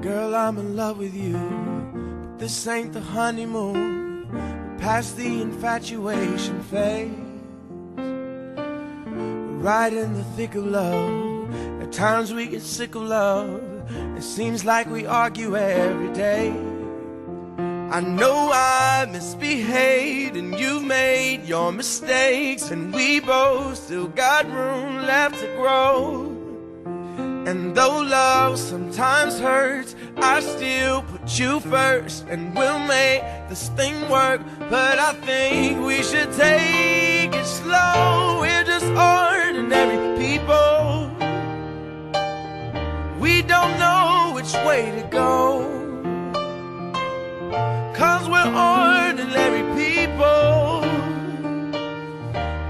Girl, I'm in love with you, but this ain't the honeymoon. We're past the infatuation phase. We're right in the thick of love. At times we get sick of love. It seems like we argue every day. I know I misbehaved and you've made your mistakes, and we both still got room left to grow. And though love sometimes hurts, I still put you first, and we'll make this thing work. But I think we should take it slow. We're just ordinary people. We don't know which way to go, 'cause we're ordinary people.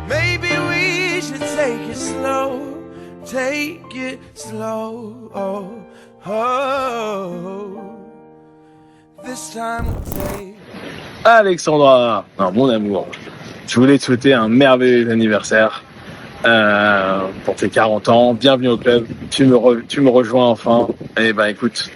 Maybe we should take it slow. Take it slow, oh, oh. This time we'll take... Alexandra, non, mon amour, je voulais te souhaiter un merveilleux anniversaire pour tes 40 ans. Bienvenue au club, tu me rejoins enfin. Et ben écoute,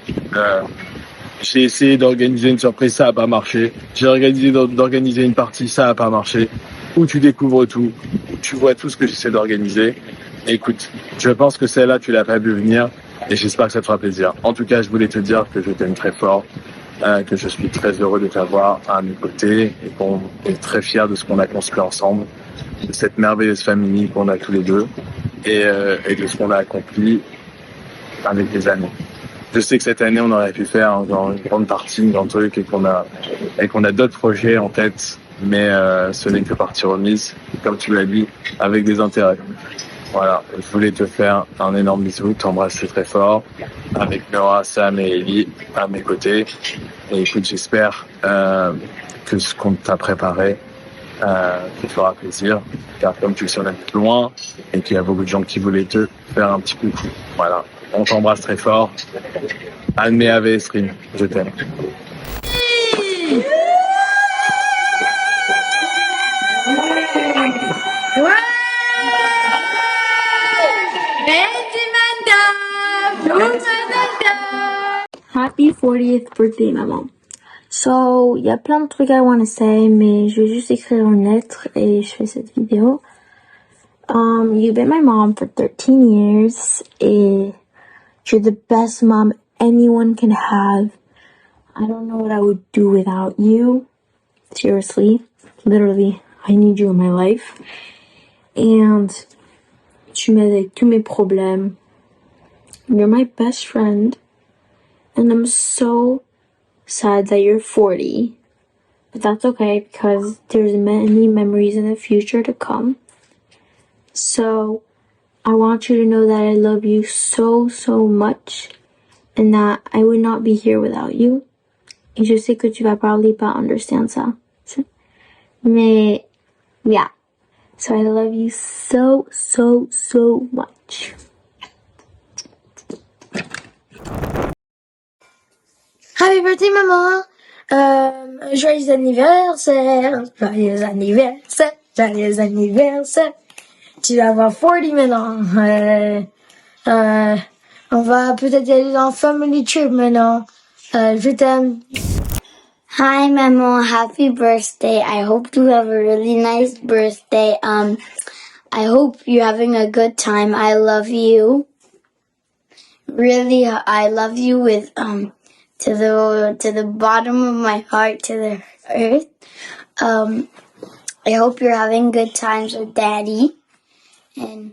j'ai essayé d'organiser une surprise, ça a pas marché. J'ai organisé d'organiser une partie, ça a pas marché. Où tu découvres tout, où tu vois tout ce que j'essaie d'organiser. Écoute, je pense que celle-là, tu l'as pas vu venir, et j'espère que ça te fera plaisir. En tout cas, je voulais te dire que je t'aime très fort, que je suis très heureux de t'avoir à mes côtés, et qu'on est très fiers de ce qu'on a construit ensemble, de cette merveilleuse famille qu'on a tous les deux, et de ce qu'on a accompli avec les années. Je sais que cette année, on aurait pu faire une grande partie, un grand truc, et qu'on a d'autres projets en tête, mais ce n'est que partie remise, comme tu l'as dit, avec des intérêts. Voilà, je voulais te faire un énorme bisou, t'embrasser très fort, avec Nora, Sam et Ellie à mes côtés. Et écoute, j'espère que ce qu'on t'a préparé te fera plaisir, car comme tu le sais, on est loin, et qu'il y a beaucoup de gens qui voulaient te faire un petit coucou. Voilà, on t'embrasse très fort. Anne Ave Stream, je t'aime. Happy 40th birthday, maman. So, il y a plein de trucs I want to say, mais je vais juste écrire une lettre et je fais cette vidéo. You've been my mom for 13 years, et you're the best mom anyone can have. I don't know what I would do without you. Seriously. Literally, I need you in my life. And tu m'aides avec tous mes problèmes. You're my best friend. And I'm so sad that you're 40. But that's okay, because there's many memories in the future to come. So, I want you to know that I love you so, so much. And that I would not be here without you. Et je sais que tu vas probably pas understand ça. Mais, yeah. So I love you so, so, so much. Happy birthday, maman! Joyeux anniversaire! Joyeux anniversaire! Joyeux anniversaire! Tu vas avoir 40 maintenant. On va peut-être aller dans family trip maintenant. Je t'aime. Hi, Memo. Happy birthday. I hope you have a really nice birthday. I hope you're having a good time. I love you. Really, I love you with, to the bottom of my heart, to the earth. I hope you're having good times with Daddy. And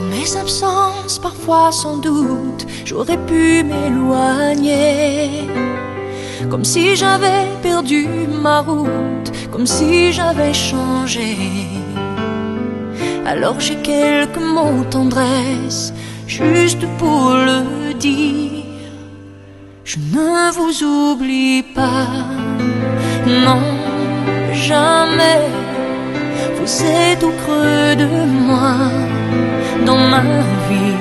mes absences, parfois sans doute, j'aurais pu m'éloigner. Comme si j'avais perdu ma route, comme si j'avais changé. Alors j'ai quelques mots tendresse, juste pour le dire. Je ne vous oublie pas, non, jamais. Vous êtes au creux de moi, dans ma vie,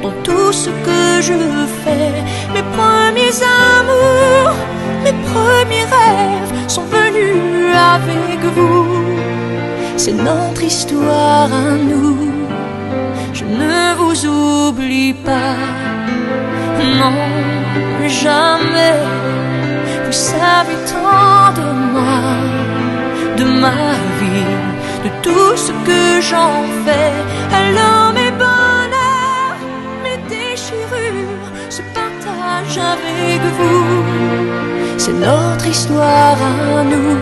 dans tout ce que je fais. Mes premiers amours, mes premiers rêves sont venus avec vous. c'est notre histoire à nous. Je ne vous oublie pas, non, jamais. Vous savez tant de moi, de ma vie, de tout ce que j'en fais. Alors mes bonheurs, mes déchirures se partagent avec vous. C'est notre histoire à nous.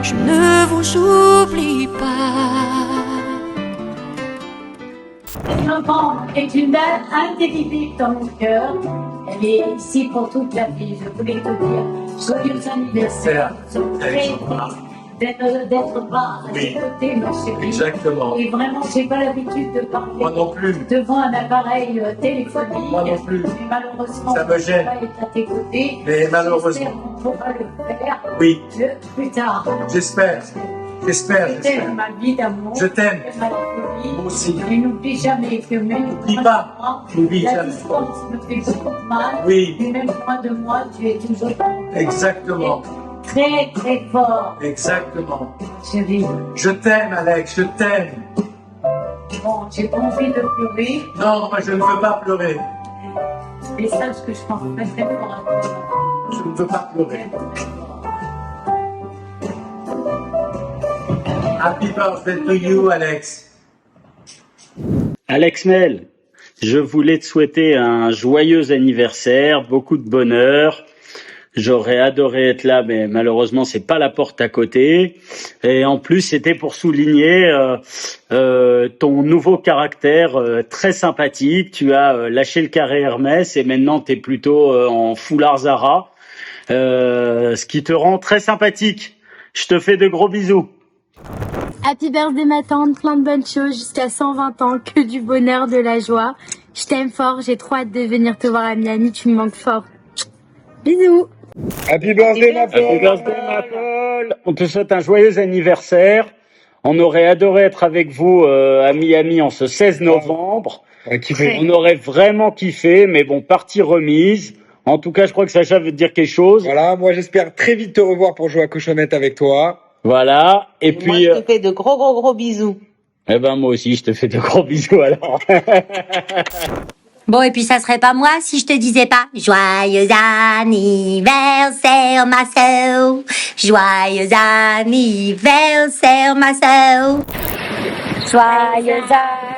Je ne vous oublie pas. L'enfant est une date indélébile dans mon cœur. Elle est ici pour toute la vie. Je voulais te dire joyeux anniversaire. Je suis très triste d'être pas à tes côtés, ma chérie. Exactement. Et vraiment, j'ai pas l'habitude de parler Moi non plus. devant un appareil téléphonique. Moi non plus. Mais malheureusement, Ça me gêne. je ne peux pas être à tes côtés. Mais malheureusement. J'espère qu'on pourra le faire Oui, plus tard. j'espère. J'espère, Je t'aime, j'espère. ma vie d'amour. Je t'aime. Ma folie. Moi aussi. Et n'oublie jamais que même N'oublie pas. N'oublie la jamais. distance me fait beaucoup de mal. Oui. Et même loin de moi, tu es toujours Exactement. très très fort, Exactement. chérie. Je t'aime, Alex, je t'aime. Bon, j'ai pas envie de pleurer, Non, moi je ne veux pas pleurer. mais sache que je pense très très fort à toi. Je ne veux pas pleurer. Happy birthday to you, Alex. Alex Mel, je voulais te souhaiter un joyeux anniversaire, beaucoup de bonheur. J'aurais adoré être là, mais malheureusement, c'est pas la porte à côté. Et en plus, c'était pour souligner ton nouveau caractère très sympathique. Tu as lâché le carré Hermès et maintenant, tu es plutôt en foulard Zara, ce qui te rend très sympathique. Je te fais de gros bisous. Happy birthday ma tante, plein de bonnes choses jusqu'à 120 ans, que du bonheur, de la joie. Je t'aime fort, j'ai trop hâte de venir te voir à Miami, tu me manques fort. Bisous. Happy birthday, ma Paul. Happy birthday, ma Paul. On te souhaite un joyeux anniversaire. On aurait adoré être avec vous à Miami en ce 16 novembre. On aurait vraiment kiffé, mais bon, partie remise. En tout cas, je crois que Sacha veut te dire quelque chose. Voilà, moi j'espère très vite te revoir pour jouer à cochonnette avec toi. Voilà, et puis... Moi, je te fais de gros bisous. Eh ben, moi aussi, je te fais de gros bisous, alors. Bon, et puis ça serait pas moi si je te disais pas joyeux anniversaire, ma sœur. Joyeux anniversaire, ma sœur. Joyeux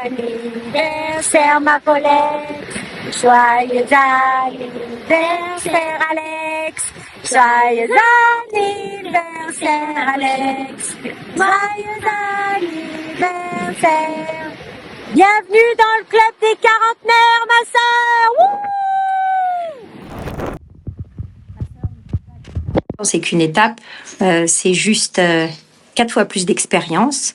anniversaire, ma Paulette. Joyeux anniversaire, Alex. Joyeux anniversaire, Alex. Joyeux anniversaire. Bienvenue dans le club des quarantenaires, ma sœur. C'est qu'une étape, c'est juste 4 fois plus d'expérience,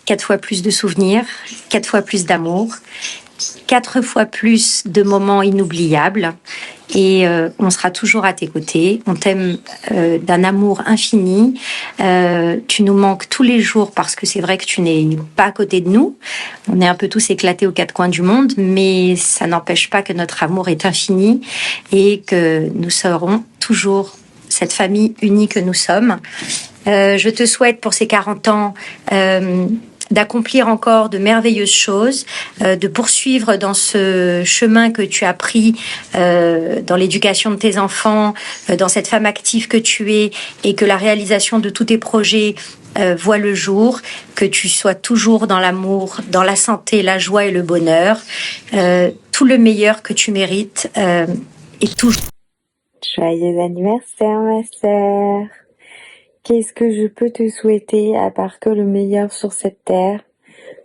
4 fois plus de souvenirs, 4 fois plus d'amour, 4 fois plus de moments inoubliables. Et on sera toujours à tes côtés. On t'aime d'un amour infini. Tu nous manques tous les jours parce que c'est vrai que tu n'es pas à côté de nous. On est un peu tous éclatés aux 4 coins du monde, mais ça n'empêche pas que notre amour est infini et que nous serons toujours cette famille unie que nous sommes. Je te souhaite pour ces 40 ans d'accomplir encore de merveilleuses choses, de poursuivre dans ce chemin que tu as pris dans l'éducation de tes enfants, dans cette femme active que tu es, et que la réalisation de tous tes projets voit le jour, que tu sois toujours dans l'amour, dans la santé, la joie et le bonheur, tout le meilleur que tu mérites et toujours. Joyeux anniversaire, ma sœur. Qu'est-ce que je peux te souhaiter à part que le meilleur sur cette terre,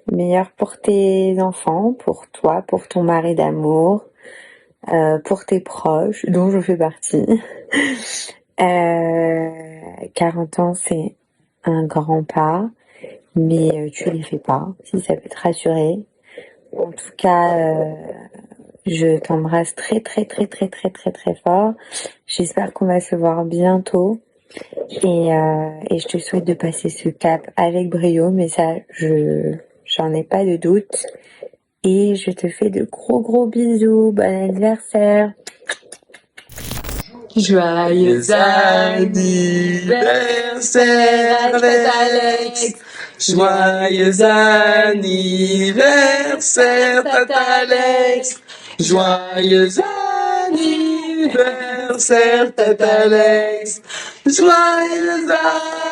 le meilleur pour tes enfants, pour toi, pour ton mari d'amour, pour tes proches, dont je fais partie. 40 ans, c'est un grand pas, mais tu les fais pas, si ça peut te rassurer. En tout cas, je t'embrasse très très très très très très très fort. J'espère qu'on va se voir bientôt. Et je te souhaite de passer ce cap avec brio, mais ça, j'en ai pas de doute. Et je te fais de gros bisous. Bon anniversaire. Joyeux anniversaire, Alex. Joyeux anniversaire, Tata Alex. Joyeux anniversaire, Tata Alex. Joyeux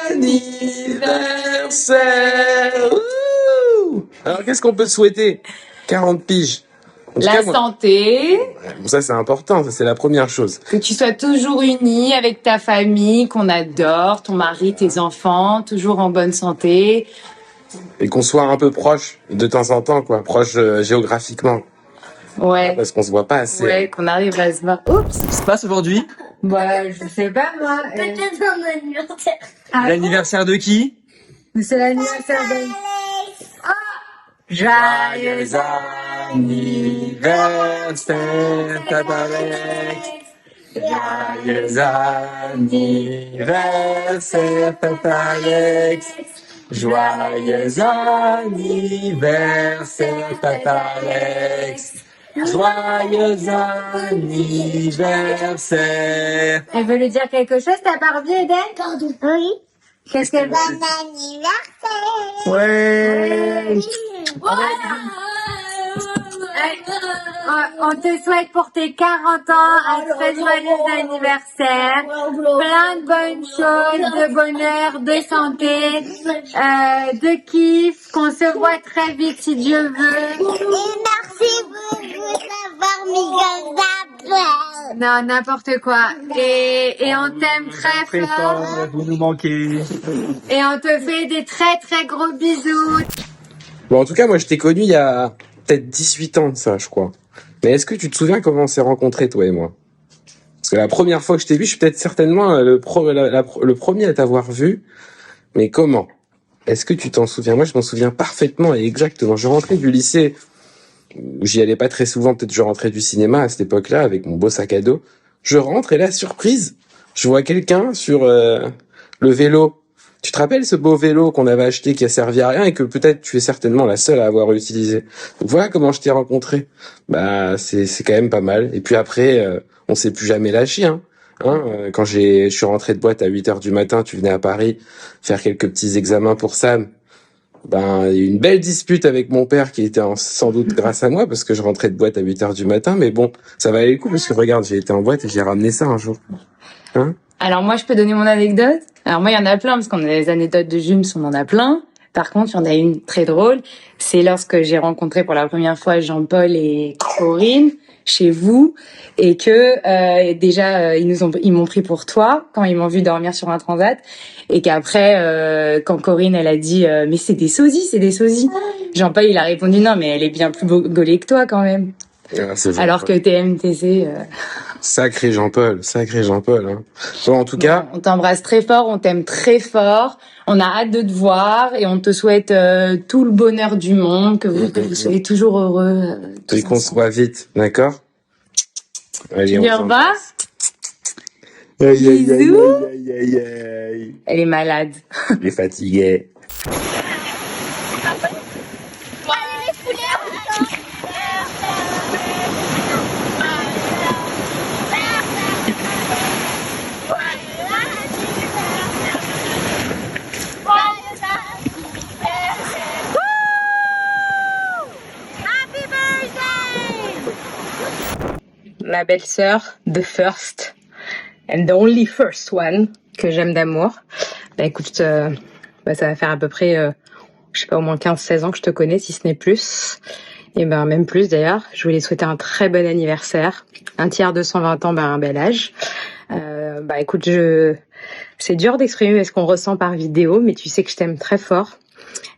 anniversaire. Ouh. Alors, qu'est-ce qu'on peut te souhaiter? 40 piges. En tout La cas, moi- santé, Bon, ça, c'est important. Ça, c'est la première chose. que tu sois toujours uni avec ta famille, qu'on adore, ton mari, tes enfants, toujours en bonne santé. Et qu'on soit un peu proche de temps en temps, quoi. Proche géographiquement. Ouais. Parce qu'on se voit pas assez. Ouais, qu'on arrive à se voir. Oups. Qu'est-ce qui se passe aujourd'hui? Bah, je sais pas, moi. Peut-être un anniversaire. L'anniversaire de qui? C'est l'anniversaire de... Joyeux anniversaire, Tata Alex. Joyeux anniversaire, Tata Alex. Joyeux anniversaire, Tata Alex. Joyeux anniversaire. Elle veut lui dire quelque chose, ta Barbie, Eden? Pardon. Oui. Qu'est-ce qu'elle veut? Anniversaire. Ouais. On te souhaite pour tes 40 ans un très joyeux anniversaire, plein de bonnes choses, de bonheur, de santé, de kiff, qu'on se voit très vite si Dieu veut. Et merci beaucoup d'avoir mis comme ça. Non, n'importe quoi. Et on t'aime très fort. Vous nous manquez. Et on te fait des très très gros bisous. Bon, en tout cas, moi, je t'ai connu il y a peut-être 18 ans de ça, je crois. Mais est-ce que tu te souviens comment on s'est rencontrés, toi et moi? Parce que la première fois que je t'ai vu, je suis peut-être certainement le premier à t'avoir vu. Mais comment? Est-ce que tu t'en souviens? Moi, je m'en souviens parfaitement et exactement. Je rentrais du lycée, j'y allais pas très souvent, peut-être je rentrais du cinéma à cette époque-là avec mon beau sac à dos. Je rentre et là, surprise, je vois quelqu'un sur le vélo. Tu te rappelles ce beau vélo qu'on avait acheté qui a servi à rien et que peut-être tu es certainement la seule à avoir utilisé. Donc voilà comment je t'ai rencontré. Bah c'est quand même pas mal. Et puis après, on s'est plus jamais lâché. Quand je suis rentré de boîte à 8h du matin, tu venais à Paris faire quelques petits examens pour Sam. Ben, il y a eu une belle dispute avec mon père qui était sans doute grâce à moi parce que je rentrais de boîte à 8h du matin. Mais bon, ça valait le coup parce que regarde, j'ai été en boîte et j'ai ramené ça un jour. Alors moi, je peux donner mon anecdote. Alors moi, il y en a plein, parce qu'on a des anecdotes de Jums, on en a plein. Par contre, il y en a une très drôle. C'est lorsque j'ai rencontré pour la première fois Jean-Paul et Corinne chez vous, et que déjà ils m'ont pris pour toi quand ils m'ont vu dormir sur un transat, et qu'après quand Corinne elle a dit mais c'est des sosies. Jean-Paul il a répondu non mais elle est bien plus gaulée que toi quand même. Alors que t'es MTC. Sacré Jean-Paul. Hein. Bon, en tout cas, on t'embrasse très fort, on t'aime très fort, on a hâte de te voir et on te souhaite tout le bonheur du monde, que vous soyez toujours heureux. et qu'on se voit vite, d'accord? Allez, on Yerba, s'embrasse. bisous. Aïe. Elle est malade. Il est fatigué. Ma belle-sœur, the first and the only first one que j'aime d'amour. Bah écoute, ça va faire à peu près, je sais pas, au moins 15-16 ans que je te connais, si ce n'est plus. Et ben même plus d'ailleurs. Je voulais souhaiter un très bon anniversaire. Un tiers de 120 ans, un bel âge. Bah écoute, c'est dur d'exprimer ce qu'on ressent par vidéo, mais tu sais que je t'aime très fort.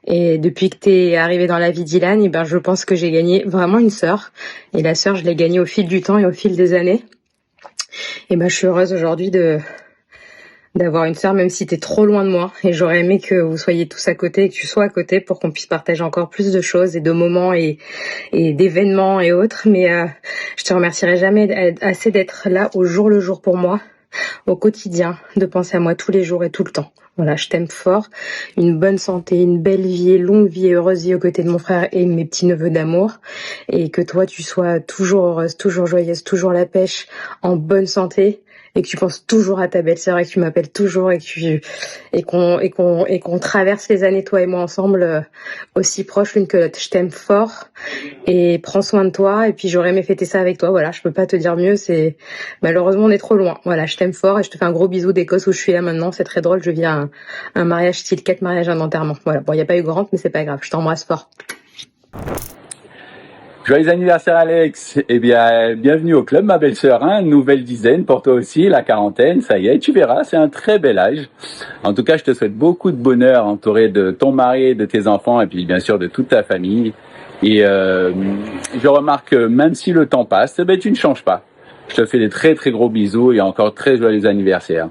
Et depuis que t'es arrivé dans la vie d'Ilan, et ben je pense que j'ai gagné vraiment une sœur. Et la sœur, je l'ai gagnée au fil du temps et au fil des années. Et ben je suis heureuse aujourd'hui d'avoir une sœur, même si t'es trop loin de moi. Et j'aurais aimé que vous soyez tous à côté et que tu sois à côté pour qu'on puisse partager encore plus de choses et de moments et d'événements et autres. Mais je te remercierai jamais assez d'être là au jour le jour pour moi, au quotidien, de penser à moi tous les jours et tout le temps. Voilà, je t'aime fort. Une bonne santé, une belle vie, longue vie et heureuse vie aux côtés de mon frère et mes petits-neveux d'amour. Et que toi, tu sois toujours heureuse, toujours joyeuse, toujours la pêche, en bonne santé. et que tu penses toujours à ta belle-sœur et que tu m'appelles toujours et qu'on traverse les années toi et moi ensemble aussi proches l'une que l'autre. Je t'aime fort et prends soin de toi et puis j'aurais aimé fêter ça avec toi. Voilà, je peux pas te dire mieux, c'est malheureusement on est trop loin. Voilà, je t'aime fort et je te fais un gros bisou d'Écosse où je suis là maintenant. C'est très drôle, je vis un mariage style 4 mariages, un enterrement. Voilà, bon, il y a pas eu grand mais c'est pas grave. Je t'embrasse fort. Joyeux anniversaire Alex. Eh bien, bienvenue au club ma belle-sœur, hein. Nouvelle dizaine pour toi aussi, la quarantaine, ça y est, tu verras, c'est un très bel âge. En tout cas, je te souhaite beaucoup de bonheur entouré de ton mari, de tes enfants et puis bien sûr de toute ta famille. Et je remarque que même si le temps passe, eh ben, tu ne changes pas. Je te fais des très très gros bisous et encore très joyeux anniversaire.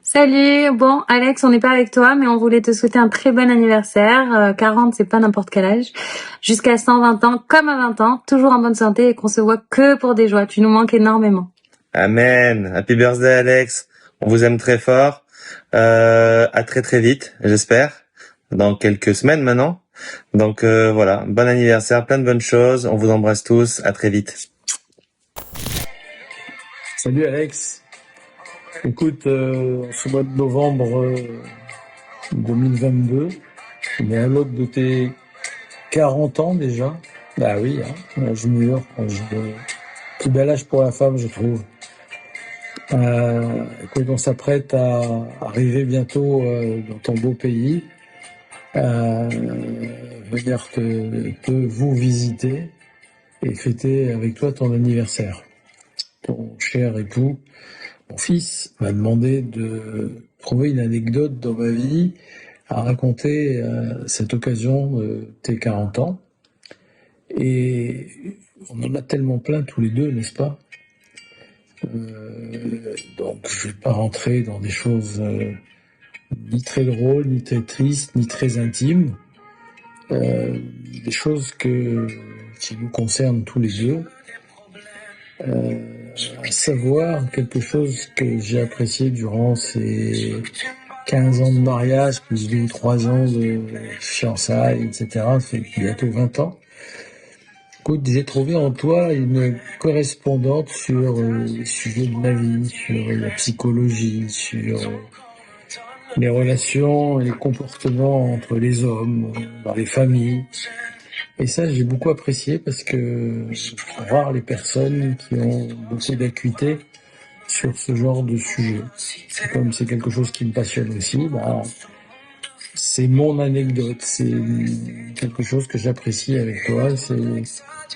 Salut, bon Alex, on n'est pas avec toi, mais on voulait te souhaiter un très bon anniversaire. 40, c'est pas n'importe quel âge. Jusqu'à 120 ans, comme à 20 ans, toujours en bonne santé et qu'on se voit que pour des joies. Tu nous manques énormément. Amen. Happy birthday Alex. On vous aime très fort. À très très vite, j'espère. Dans quelques semaines maintenant. Donc voilà, bon anniversaire, plein de bonnes choses. On vous embrasse tous. À très vite. Salut Alex. Écoute, ce mois de novembre 2022, on est à l'aube de tes 40 ans déjà. Bah oui, hein, l'âge mûr, plus bel âge pour la femme, je trouve. Écoute, on s'apprête à arriver bientôt dans ton beau pays, venir vous visiter et fêter avec toi ton anniversaire. Ton cher époux, mon fils m'a demandé de trouver une anecdote dans ma vie à raconter cette occasion de tes 40 ans. Et on en a tellement plein tous les deux, n'est-ce pas ? Donc je vais pas rentrer dans des choses ni très drôles, ni très tristes, ni très intimes. Des choses qui nous concernent tous les deux. À savoir quelque chose que j'ai apprécié durant ces 15 ans de mariage, plus 2 ou 3 ans de fiançailles, etc. Ça fait bientôt 20 ans. Écoute, j'ai trouvé en toi une correspondante sur les sujets de la vie, sur la psychologie, sur les relations et les comportements entre les hommes, dans les familles. Et ça, j'ai beaucoup apprécié parce que c'est rare les personnes qui ont beaucoup d'acuité sur ce genre de sujet. Et comme c'est quelque chose qui me passionne aussi, c'est mon anecdote, c'est quelque chose que j'apprécie avec toi, c'est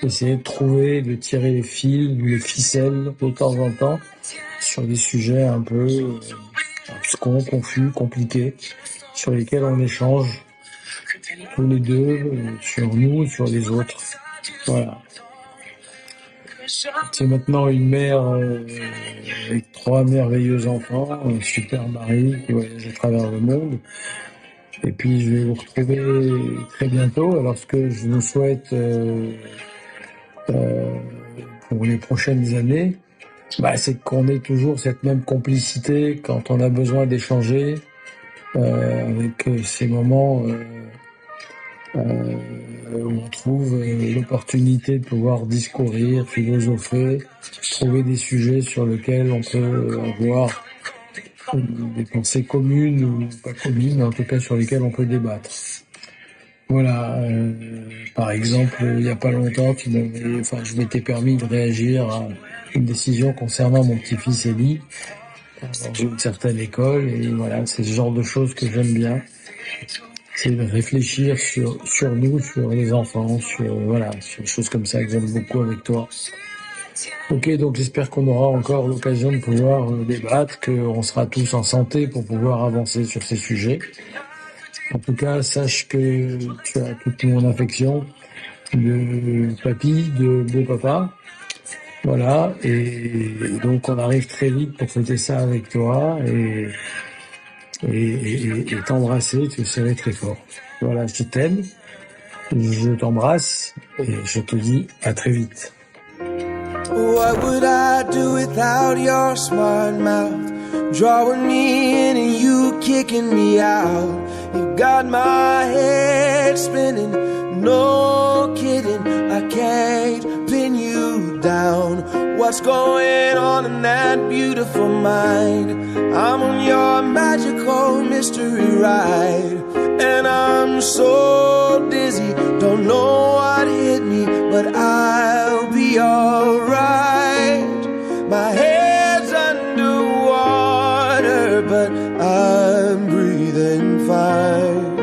essayer de trouver, de tirer les fils, les ficelles de temps en temps sur des sujets un peu abscons, confus, compliqués, sur lesquels on échange tous les deux, sur nous et sur les autres. Voilà. C'est maintenant une mère avec 3 merveilleux enfants, un super mari qui voyage à travers le monde. Et puis je vais vous retrouver très bientôt. Alors ce que je vous souhaite pour les prochaines années, c'est qu'on ait toujours cette même complicité quand on a besoin d'échanger, avec ces moments où on trouve l'opportunité de pouvoir discourir, philosopher, trouver des sujets sur lesquels on peut avoir des pensées communes ou pas communes, mais en tout cas sur lesquelles on peut débattre. Voilà, par exemple, il n'y a pas longtemps, je m'étais permis de réagir à une décision concernant mon petit-fils Elie dans une certaine école, et voilà, c'est ce genre de choses que j'aime bien. C'est de réfléchir sur nous, sur les enfants, sur des choses comme ça que j'aime beaucoup avec toi. Ok, donc j'espère qu'on aura encore l'occasion de pouvoir débattre, qu'on sera tous en santé pour pouvoir avancer sur ces sujets. En tout cas, sache que tu as toute mon affection de papy, de beau papa. Voilà, et donc on arrive très vite pour fêter ça avec toi et t'embrasser, te serrer très fort. Voilà, je t'aime, je t'embrasse et je te dis à très vite. What would I do without your smart mouth? Drawing me in and you kicking me out. You got my head spinning, no kidding, I can't pin you settle down. What's going on in that beautiful mind? I'm on your magical mystery ride, and I'm so dizzy, don't know what hit me, but I'll be alright. My head's underwater, but I'm breathing fine.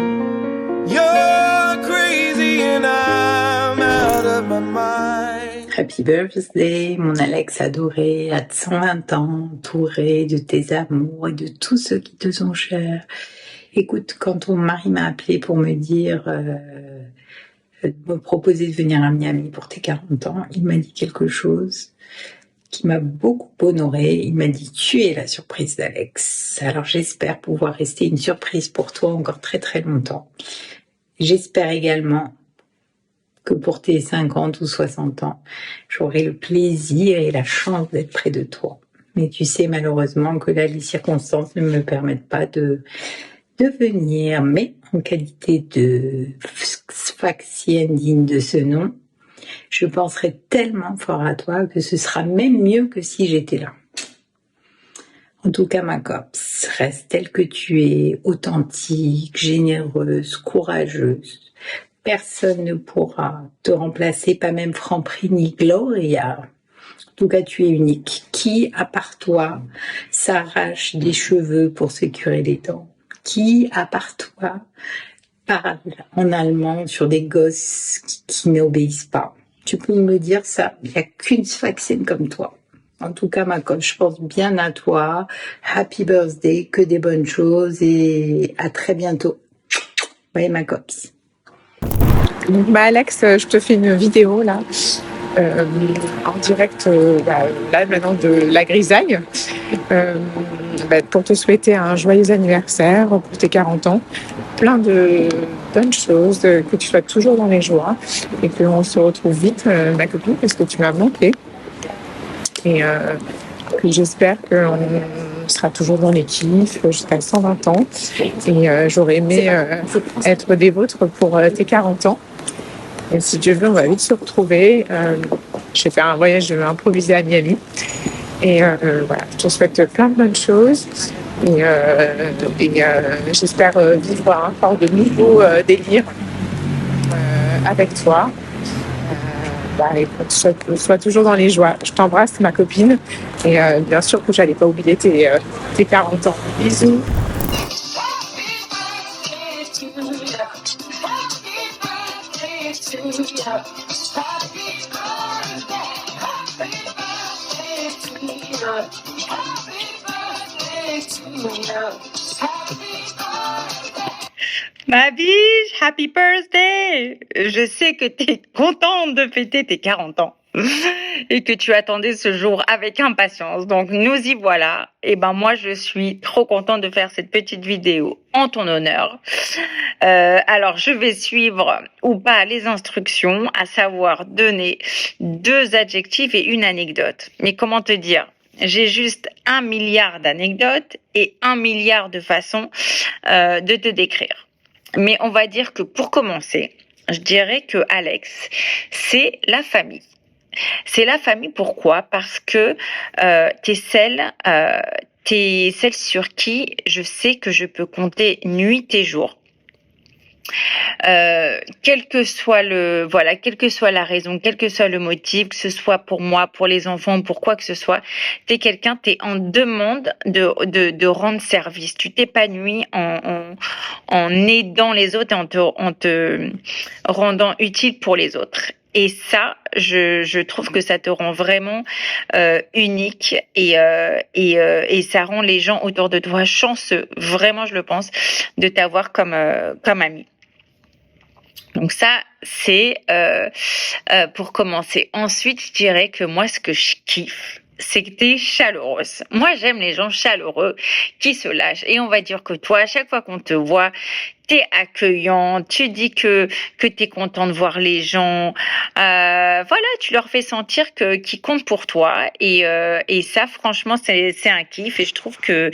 You're crazy and I'm out of my mind. Happy birthday, mon Alex adoré, à 120 ans, entouré de tes amours et de tous ceux qui te sont chers. Écoute, quand ton mari m'a appelé pour me dire, me proposer de venir à Miami pour tes 40 ans, il m'a dit quelque chose qui m'a beaucoup honorée. Il m'a dit, tu es la surprise d'Alex. Alors j'espère pouvoir rester une surprise pour toi encore très très longtemps. J'espère également que pour tes 50 ou 60 ans, j'aurai le plaisir et la chance d'être près de toi. Mais tu sais malheureusement que là, les circonstances ne me permettent pas de venir. Mais en qualité de Sfaxienne digne de ce nom, je penserai tellement fort à toi que ce sera même mieux que si j'étais là. En tout cas, ma copse, reste telle que tu es, authentique, généreuse, courageuse. Personne ne pourra te remplacer, pas même Franprix ni Gloria. En tout cas, tu es unique. Qui, à part toi, s'arrache des cheveux pour se curer les dents? Qui, à part toi, parle en allemand sur des gosses qui n'obéissent pas? Tu peux me dire ça? Il n'y a qu'une Sfaxienne comme toi. En tout cas, ma copse, je pense bien à toi. Happy birthday, que des bonnes choses et à très bientôt. Bye, ma copse. Donc, Alex, je te fais une vidéo là, en direct, là maintenant de la grisaille, pour te souhaiter un joyeux anniversaire pour tes 40 ans, plein de bonnes choses, que tu sois toujours dans les joies et qu'on se retrouve vite, ma copine, parce que tu m'as manqué. Et puis j'espère qu'on sera toujours dans les kiffs jusqu'à 120 ans. Et j'aurais aimé être des vôtres pour tes 40 ans. Et si Dieu veut, on va vite se retrouver. Je vais faire un voyage improvisé à Miami. Et voilà, je te souhaite plein de bonnes choses. Et j'espère vivre encore de nouveaux délires avec toi. Et que tu sois toujours dans les joies. Je t'embrasse, ma copine. Et bien sûr que je n'allais pas oublier tes 40 ans. Bisous. Ma biche, happy birthday! Je sais que t'es contente de fêter tes 40 ans et que tu attendais ce jour avec impatience. Donc nous y voilà. Et moi je suis trop contente de faire cette petite vidéo en ton honneur. Alors je vais suivre ou pas les instructions, à savoir donner 2 adjectifs et une anecdote. Mais comment te dire? J'ai juste 1 milliard d'anecdotes et 1 milliard de façons de te décrire. Mais on va dire que pour commencer, je dirais que Alex, c'est la famille. C'est la famille, pourquoi? Parce que t'es celle sur qui je sais que je peux compter nuit et jour. Quelle que soit la raison, quel que soit le motif, que ce soit pour moi, pour les enfants, pour quoi que ce soit, t'es en demande de rendre service. Tu t'épanouis en aidant les autres et en te rendant utile pour les autres. Et ça, je trouve que ça te rend vraiment unique et ça rend les gens autour de toi chanceux. Vraiment, je le pense, de t'avoir comme ami. Donc ça, c'est pour commencer. Ensuite, je dirais que moi, ce que je kiffe, c'est que t'es chaleureuse. Moi, j'aime les gens chaleureux qui se lâchent. Et on va dire que toi, à chaque fois qu'on te voit, t'es accueillant, tu dis que t'es content de voir les gens. Tu leur fais sentir qu'ils comptent pour toi. Et ça, franchement, c'est un kiff. Et je trouve que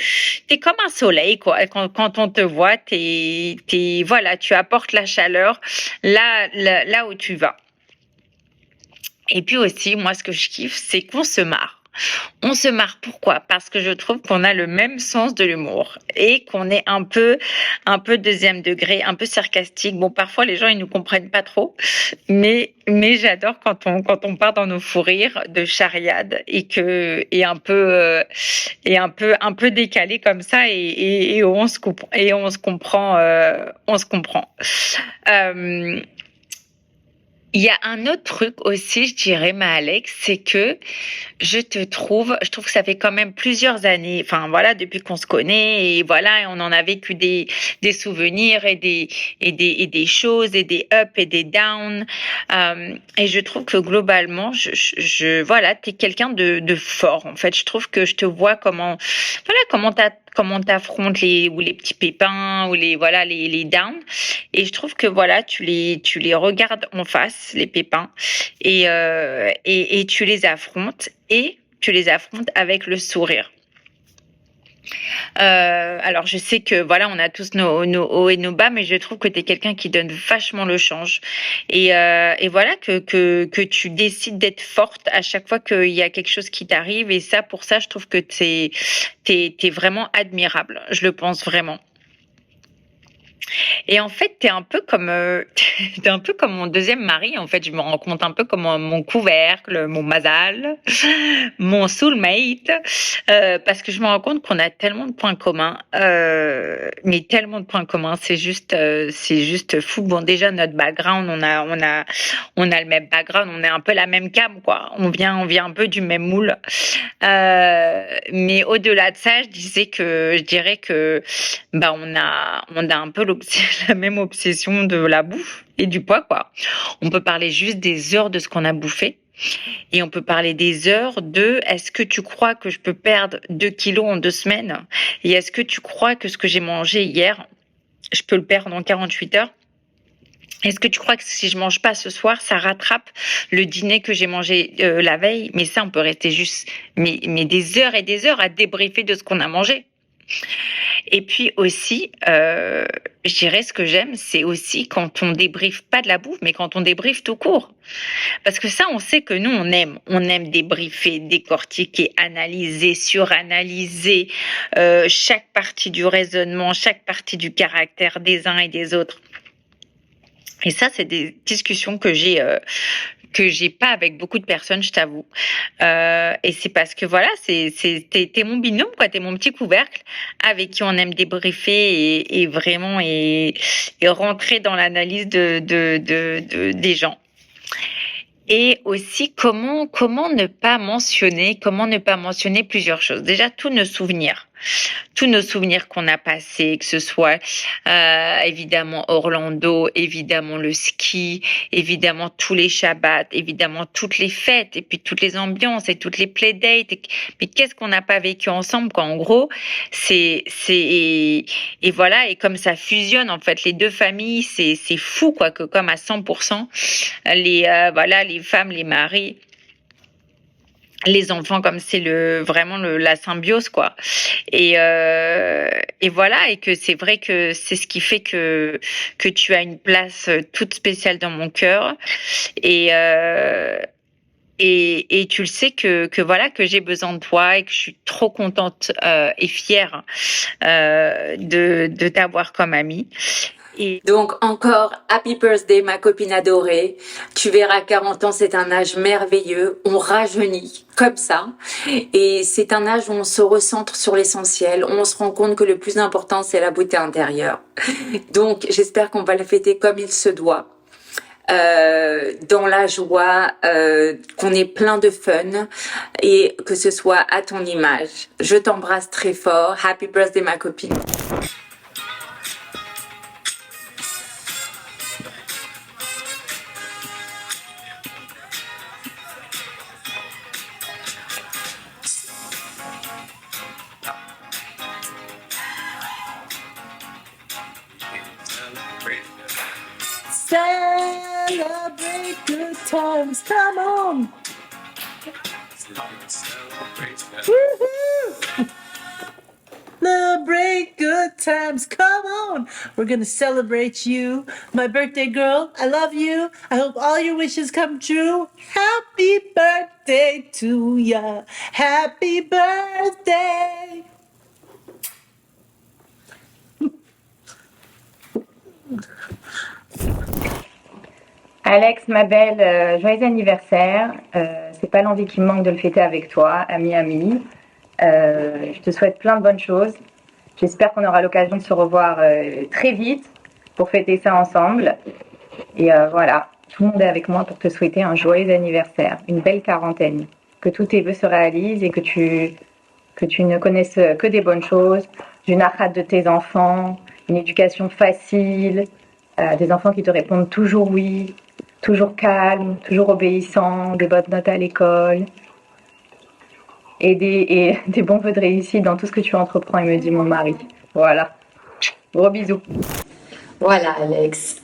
t'es comme un soleil, quoi. Quand on te voit, tu apportes la chaleur là où tu vas. Et puis aussi, moi, ce que je kiffe, c'est qu'on se marre. On se marre, pourquoi? Parce que je trouve qu'on a le même sens de l'humour et qu'on est un peu deuxième degré, un peu sarcastique. Bon, parfois les gens ils nous comprennent pas trop, mais j'adore quand on part dans nos fous rires de charriade et un peu décalé comme ça et on se comprend. Il y a un autre truc aussi, je dirais, ma Alex, c'est que je trouve que ça fait quand même plusieurs années, enfin voilà, depuis qu'on se connaît et voilà, et on en a vécu des souvenirs et des choses et des ups et des downs. Et je trouve que globalement, voilà, t'es quelqu'un de fort. En fait, je trouve que je te vois comment t'affrontes les petits pépins ou les downs. Et je trouve que voilà, tu les regardes en face, les pépins, et tu les affrontes avec le sourire. Alors je sais que voilà, on a tous nos hauts et nos bas, mais je trouve que tu es quelqu'un qui donne vachement le change et voilà que tu décides d'être forte à chaque fois qu'il y a quelque chose qui t'arrive, et ça, pour ça, je trouve que t'es vraiment admirable. Je le pense vraiment. Et en fait, t'es un peu comme mon deuxième mari. En fait, je me rends compte un peu comme mon couvercle, mon mazal, mon soulmate, parce que je me rends compte qu'on a tellement de points communs, mais tellement de points communs, c'est juste fou. Bon, déjà notre background, on a le même background, on est un peu la même cam, quoi. On vient un peu du même moule. Mais au-delà de ça, je dirais que on a un peu la même obsession de la bouffe et du poids, quoi. On peut parler juste des heures de ce qu'on a bouffé et on peut parler des heures de est-ce que tu crois que je peux perdre 2 kilos en 2 semaines, et est-ce que tu crois que ce que j'ai mangé hier, je peux le perdre en 48 heures? Est-ce que tu crois que si je mange pas ce soir, ça rattrape le dîner que j'ai mangé la veille? Mais ça, on peut rester juste mais des heures et des heures à débriefer de ce qu'on a mangé. Et puis aussi, je dirais, ce que j'aime, c'est aussi quand on débriefe pas de la bouffe, mais quand on débriefe tout court. Parce que ça, on sait que nous, on aime débriefer, décortiquer, analyser, suranalyser chaque partie du raisonnement, chaque partie du caractère des uns et des autres. Et ça, c'est des discussions que j'ai pas avec beaucoup de personnes, je t'avoue. Et c'est parce que voilà, t'es mon binôme, quoi. T'es mon petit couvercle avec qui on aime débriefer et vraiment et rentrer dans l'analyse des gens. Et aussi, comment ne pas mentionner plusieurs choses. Déjà, tous nos souvenirs qu'on a passés, que ce soit évidemment Orlando, évidemment le ski, évidemment tous les Shabbats, évidemment toutes les fêtes, et puis toutes les ambiances et toutes les playdates. Mais qu'est-ce qu'on n'a pas vécu ensemble, quoi. En gros, et voilà, et comme ça fusionne en fait les deux familles, c'est fou, quoi, que comme à 100% les femmes, les maris, les enfants, comme c'est vraiment la symbiose, quoi. Et voilà, et que c'est vrai que c'est ce qui fait que tu as une place toute spéciale dans mon cœur. Et tu le sais que voilà, que j'ai besoin de toi et que je suis trop contente et fière de t'avoir comme amie. Et donc encore happy birthday ma copine adorée. Tu verras, 40 ans c'est un âge merveilleux, on rajeunit comme ça et c'est un âge où on se recentre sur l'essentiel, on se rend compte que le plus important c'est la beauté intérieure. Donc j'espère qu'on va le fêter comme il se doit. Dans la joie, qu'on ait plein de fun et que ce soit à ton image. Je t'embrasse très fort. Happy birthday ma copine. Celebrate good times, come on! Woohoo! Celebrate good times, come on. We're gonna celebrate you, my birthday girl. I love you. I hope all your wishes come true. Happy birthday to ya. Happy birthday. Alex, ma belle, joyeux anniversaire. C'est pas l'envie qui me manque de le fêter avec toi, à Miami. Je te souhaite plein de bonnes choses. J'espère qu'on aura l'occasion de se revoir très vite pour fêter ça ensemble. Et voilà, tout le monde est avec moi pour te souhaiter un joyeux anniversaire, une belle quarantaine. Que tous tes vœux se réalisent et que tu ne connaisses que des bonnes choses, du nachat de tes enfants, une éducation facile, des enfants qui te répondent toujours oui, toujours calmes, toujours obéissants, des bonnes notes à l'école et des bons vœux de réussite dans tout ce que tu entreprends, il me dit mon mari. Voilà. Gros bisous. Voilà, Alex.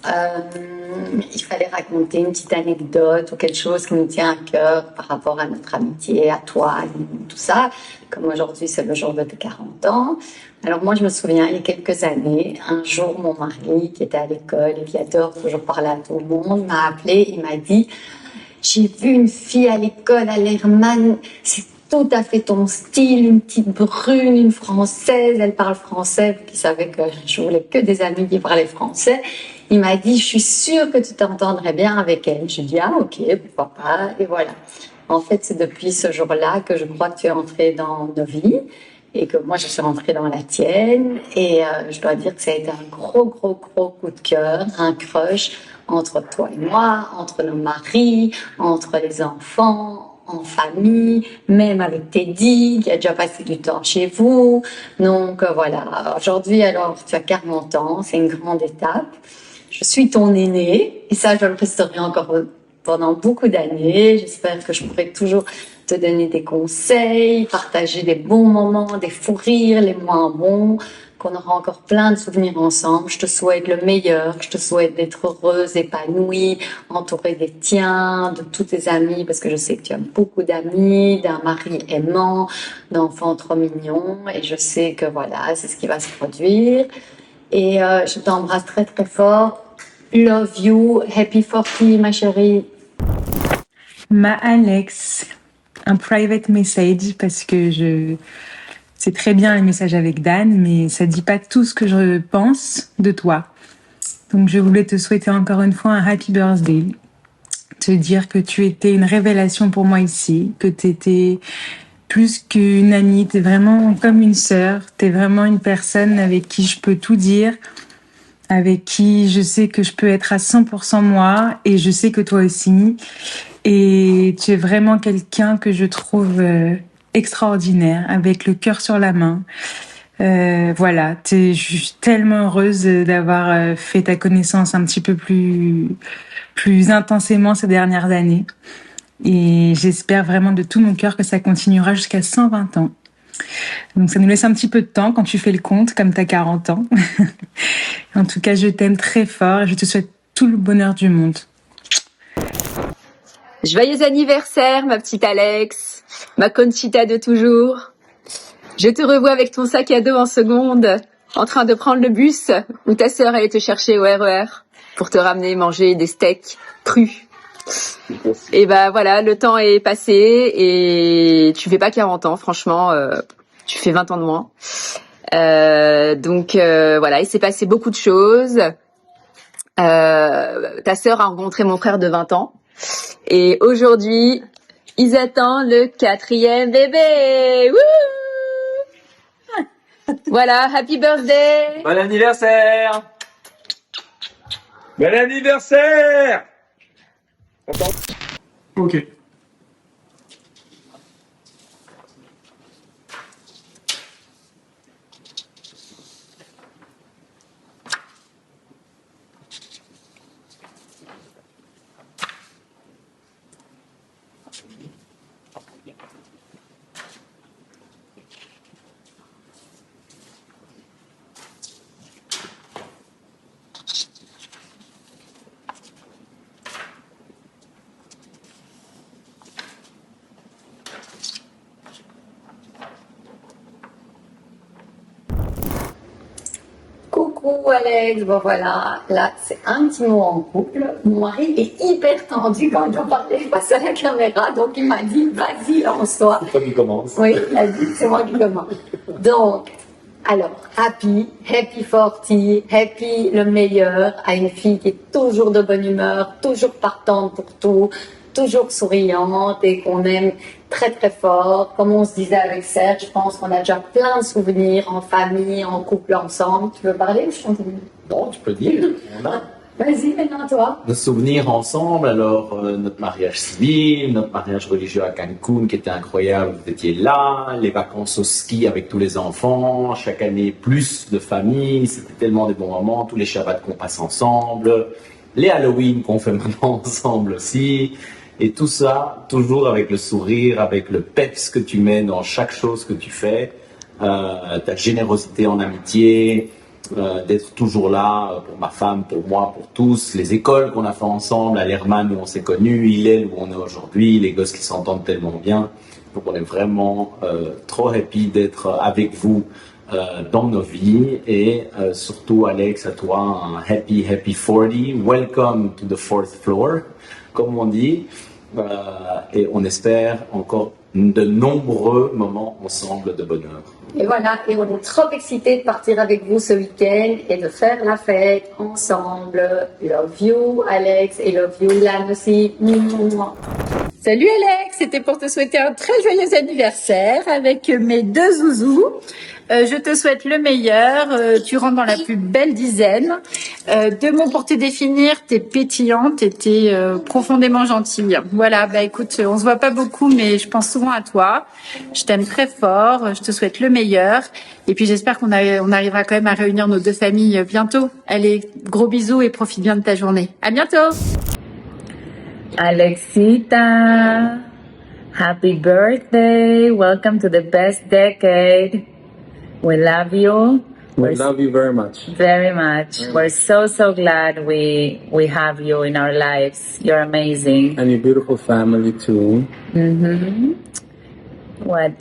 Il fallait raconter une petite anecdote ou quelque chose qui nous tient à cœur par rapport à notre amitié, à toi, à nous, tout ça. Comme aujourd'hui, c'est le jour de tes 40 ans. Alors moi, je me souviens, il y a quelques années, un jour, mon mari, qui était à l'école et qui adore toujours parler à tout le monde, m'a appelé, il m'a dit « J'ai vu une fille à l'école, à l'Hermann, c'est tout à fait ton style, une petite brune, une française, elle parle français, qui savait que je voulais que des amis qui parlaient français. Il m'a dit, je suis sûre que tu t'entendrais bien avec elle. Je dis, ah ok, pourquoi pas, et voilà. En fait, c'est depuis ce jour-là que je crois que tu es entrée dans nos vies et que moi, je suis rentrée dans la tienne. Et je dois dire que ça a été un gros coup de cœur, un crush entre toi et moi, entre nos maris, entre les enfants, en famille, même avec Teddy, qui a déjà passé du temps chez vous. Donc voilà, aujourd'hui, alors, tu as 40 ans, c'est une grande étape. Je suis ton aînée, et ça, je le resterai encore pendant beaucoup d'années. J'espère que je pourrai toujours te donner des conseils, partager des bons moments, des fous rires, les moins bons, qu'on aura encore plein de souvenirs ensemble. Je te souhaite le meilleur, je te souhaite d'être heureuse, épanouie, entourée des tiens, de tous tes amis, parce que je sais que tu as beaucoup d'amis, d'un mari aimant, d'enfants trop mignons, et je sais que voilà, c'est ce qui va se produire. Et je t'embrasse très fort. Love you, happy 40, ma chérie. Ma Alex, un private message parce que c'est très bien les messages avec Dan, mais ça dit pas tout ce que je pense de toi. Donc je voulais te souhaiter encore une fois un happy birthday, te dire que tu étais une révélation pour moi ici, que tu étais plus qu'une amie, t'es vraiment comme une sœur, t'es vraiment une personne avec qui je peux tout dire, avec qui je sais que je peux être à 100% moi, et je sais que toi aussi. Et tu es vraiment quelqu'un que je trouve extraordinaire, avec le cœur sur la main. Voilà, je suis tellement heureuse d'avoir fait ta connaissance un petit peu plus intensément ces dernières années. Et j'espère vraiment de tout mon cœur que ça continuera jusqu'à 120 ans. Donc ça nous laisse un petit peu de temps quand tu fais le compte, comme t'as 40 ans. En tout cas, je t'aime très fort et je te souhaite tout le bonheur du monde. Joyeux anniversaire, ma petite Alex, ma Conchita de toujours. Je te revois avec ton sac à dos en seconde, en train de prendre le bus où ta sœur allait te chercher au RER pour te ramener manger des steaks crus. Et bah voilà, le temps est passé et tu fais pas 40 ans, franchement, tu fais 20 ans de moins. Donc voilà, il s'est passé beaucoup de choses. Ta sœur a rencontré mon frère de 20 ans. Et aujourd'hui, ils attendent le 4e bébé. Wouh! Voilà, happy birthday! Bon anniversaire! Bon anniversaire! Ok. beaucoup, Alex. Bon, voilà. Là, c'est un petit mot en couple. Mon mari est hyper tendu quand je parlais face à la caméra. Donc, il m'a dit, vas-y, lance-toi. C'est toi qui commence. Oui, il a dit, c'est moi qui commence. Donc, alors, happy 40, happy le meilleur, à une fille qui est toujours de bonne humeur, toujours partante pour tout, toujours souriante et qu'on aime très très fort. Comme on se disait avec Serge, je pense qu'on a déjà plein de souvenirs en famille, en couple, ensemble. Tu veux parler ou je continue? Non, tu peux dire. On a Vas-y, maintenant toi. nos souvenirs ensemble. Alors, notre mariage civil, notre mariage religieux à Cancun qui était incroyable, vous étiez là. Les vacances au ski avec tous les enfants. Chaque année, plus de famille. C'était tellement des bons moments. Tous les Shabbats qu'on passe ensemble. Les Halloween qu'on fait maintenant ensemble aussi. Et tout ça, toujours avec le sourire, avec le peps que tu mets dans chaque chose que tu fais. Ta générosité en amitié. D'être toujours là pour ma femme, pour moi, pour tous, les écoles qu'on a fait ensemble, à l'Herman où on s'est connus, Hillel où on est aujourd'hui, les gosses qui s'entendent tellement bien. Donc on est vraiment trop happy d'être avec vous dans nos vies et surtout Alex, à toi, un happy 40. Welcome to the fourth floor, comme on dit. Et on espère encore de nombreux moments ensemble de bonheur. Et voilà, et on est trop excités de partir avec vous ce week-end et de faire la fête ensemble. Love you, Alex, et love you, Lan aussi. Salut Alex, c'était pour te souhaiter un très joyeux anniversaire avec mes deux zouzous. Je te souhaite le meilleur, tu rentres dans la plus belle dizaine. Deux mots pour te définir, t'es pétillante et t'es profondément gentille. Voilà, bah écoute, on se voit pas beaucoup mais je pense souvent à toi. Je t'aime très fort, je te souhaite le meilleur. Et puis j'espère qu'on arrivera quand même à réunir nos deux familles bientôt. Allez, gros bisous et profite bien de ta journée. À bientôt. Alexita, happy birthday. Welcome to the best decade. We love you. We love you very much. Very much. We're so glad we have you in our lives. You're amazing. And your beautiful family too. Mm-hmm. What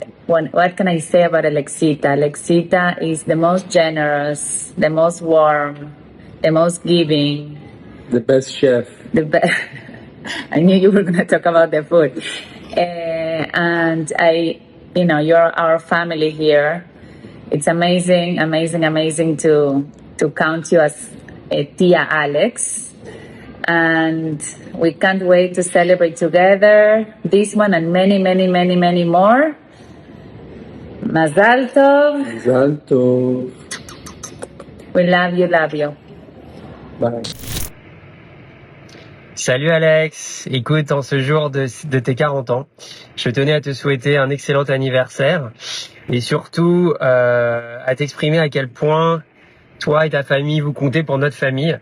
can I say about Alexita? Alexita is the most generous, the most warm, the most giving. The best chef. The best. I knew you were going to talk about the food. And you're our family here. It's amazing to count you as Tia Alex. And we can't wait to celebrate together this one and many more. Mazal Tov. Mazal Tov. We love you. Bye. Salut Alex, écoute, en ce jour de tes 40 ans, je tenais à te souhaiter un excellent anniversaire et surtout à t'exprimer à quel point toi et ta famille vous comptez pour notre famille.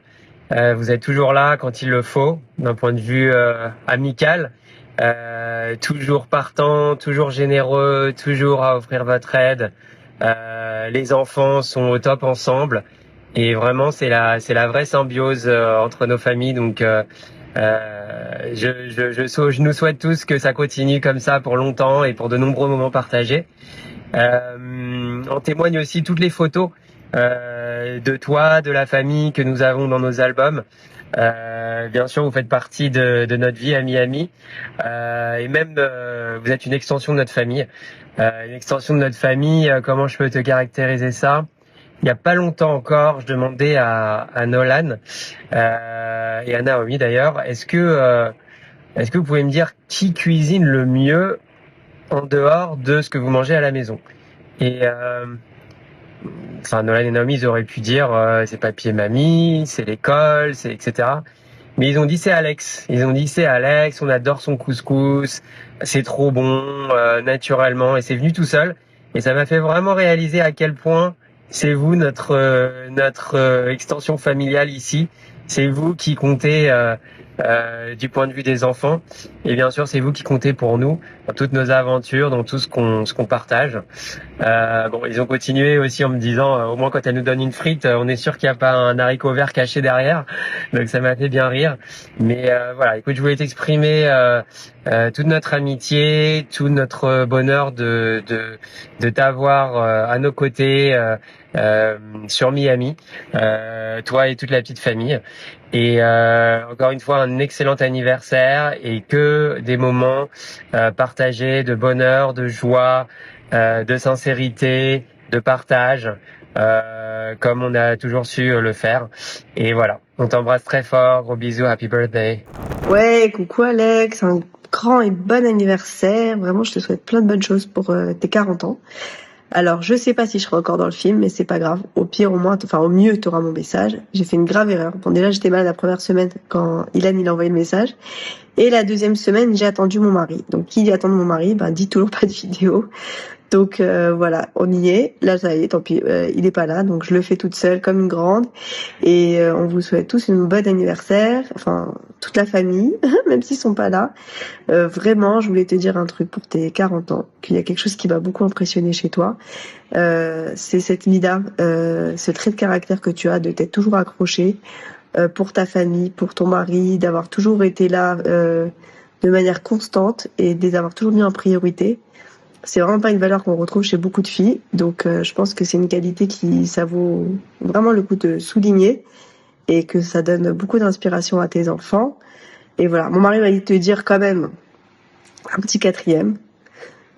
Vous êtes toujours là quand il le faut, d'un point de vue amical, toujours partant, toujours généreux, toujours à offrir votre aide. Les enfants sont au top ensemble et vraiment c'est la vraie symbiose entre nos familles. Donc je nous souhaite tous que ça continue comme ça pour longtemps et pour de nombreux moments partagés. En témoignent aussi toutes les photos de toi, de la famille que nous avons dans nos albums. Bien sûr, vous faites partie de notre vie à Miami et même vous êtes une extension de notre famille. Une extension de notre famille, comment je peux te caractériser ça? Il n'y a pas longtemps encore, je demandais à Nolan et à Naomi d'ailleurs, est-ce que vous pouvez me dire qui cuisine le mieux en dehors de ce que vous mangez à la maison? Et Nolan et Naomi, ils auraient pu dire c'est papy et mamie, c'est l'école, c'est etc. Mais ils ont dit c'est Alex. Ils ont dit c'est Alex, on adore son couscous, c'est trop bon, naturellement, et c'est venu tout seul. Et ça m'a fait vraiment réaliser à quel point c'est vous notre extension familiale ici. C'est vous qui comptez du point de vue des enfants. Et bien sûr, c'est vous qui comptez pour nous dans toutes nos aventures, dans tout ce qu'on partage. Ils ont continué aussi en me disant, au moins quand elle nous donne une frite, on est sûr qu'il n'y a pas un haricot vert caché derrière. Donc ça m'a fait bien rire. Mais voilà, écoute, je voulais t'exprimer toute notre amitié, tout notre bonheur de t'avoir à nos côtés, sur Miami, toi et toute la petite famille. Et encore une fois, un excellent anniversaire et que des moments partagés de bonheur, de joie, de sincérité, de partage, comme on a toujours su le faire. Et voilà, on t'embrasse très fort, gros bisous, happy birthday. Ouais, coucou Alex, un grand et bon anniversaire. Vraiment, je te souhaite plein de bonnes choses pour tes 40 ans. Alors, je sais pas si je serai encore dans le film, mais c'est pas grave. Au pire, au moins, au mieux, t'auras mon message. J'ai fait une grave erreur. Bon, déjà, j'étais malade la première semaine quand Ilan, il a envoyé le message. Et la deuxième semaine, j'ai attendu mon mari. Donc, qui attend mon mari? Dit toujours pas de vidéo. Donc voilà, on y est. Là, ça y est, tant pis, il est pas là, donc je le fais toute seule comme une grande. Et on vous souhaite tous une bonne anniversaire, enfin toute la famille, même s'ils sont pas là. Vraiment, je voulais te dire un truc pour tes 40 ans, qu'il y a quelque chose qui m'a beaucoup impressionné chez toi. C'est cette mida, ce trait de caractère que tu as de t'être toujours accroché pour ta famille, pour ton mari, d'avoir toujours été là de manière constante et de les avoir toujours mis en priorité. C'est vraiment pas une valeur qu'on retrouve chez beaucoup de filles, donc je pense que c'est une qualité ça vaut vraiment le coup de souligner et que ça donne beaucoup d'inspiration à tes enfants. Et voilà, mon mari m'a dit de te dire quand même un petit 4e,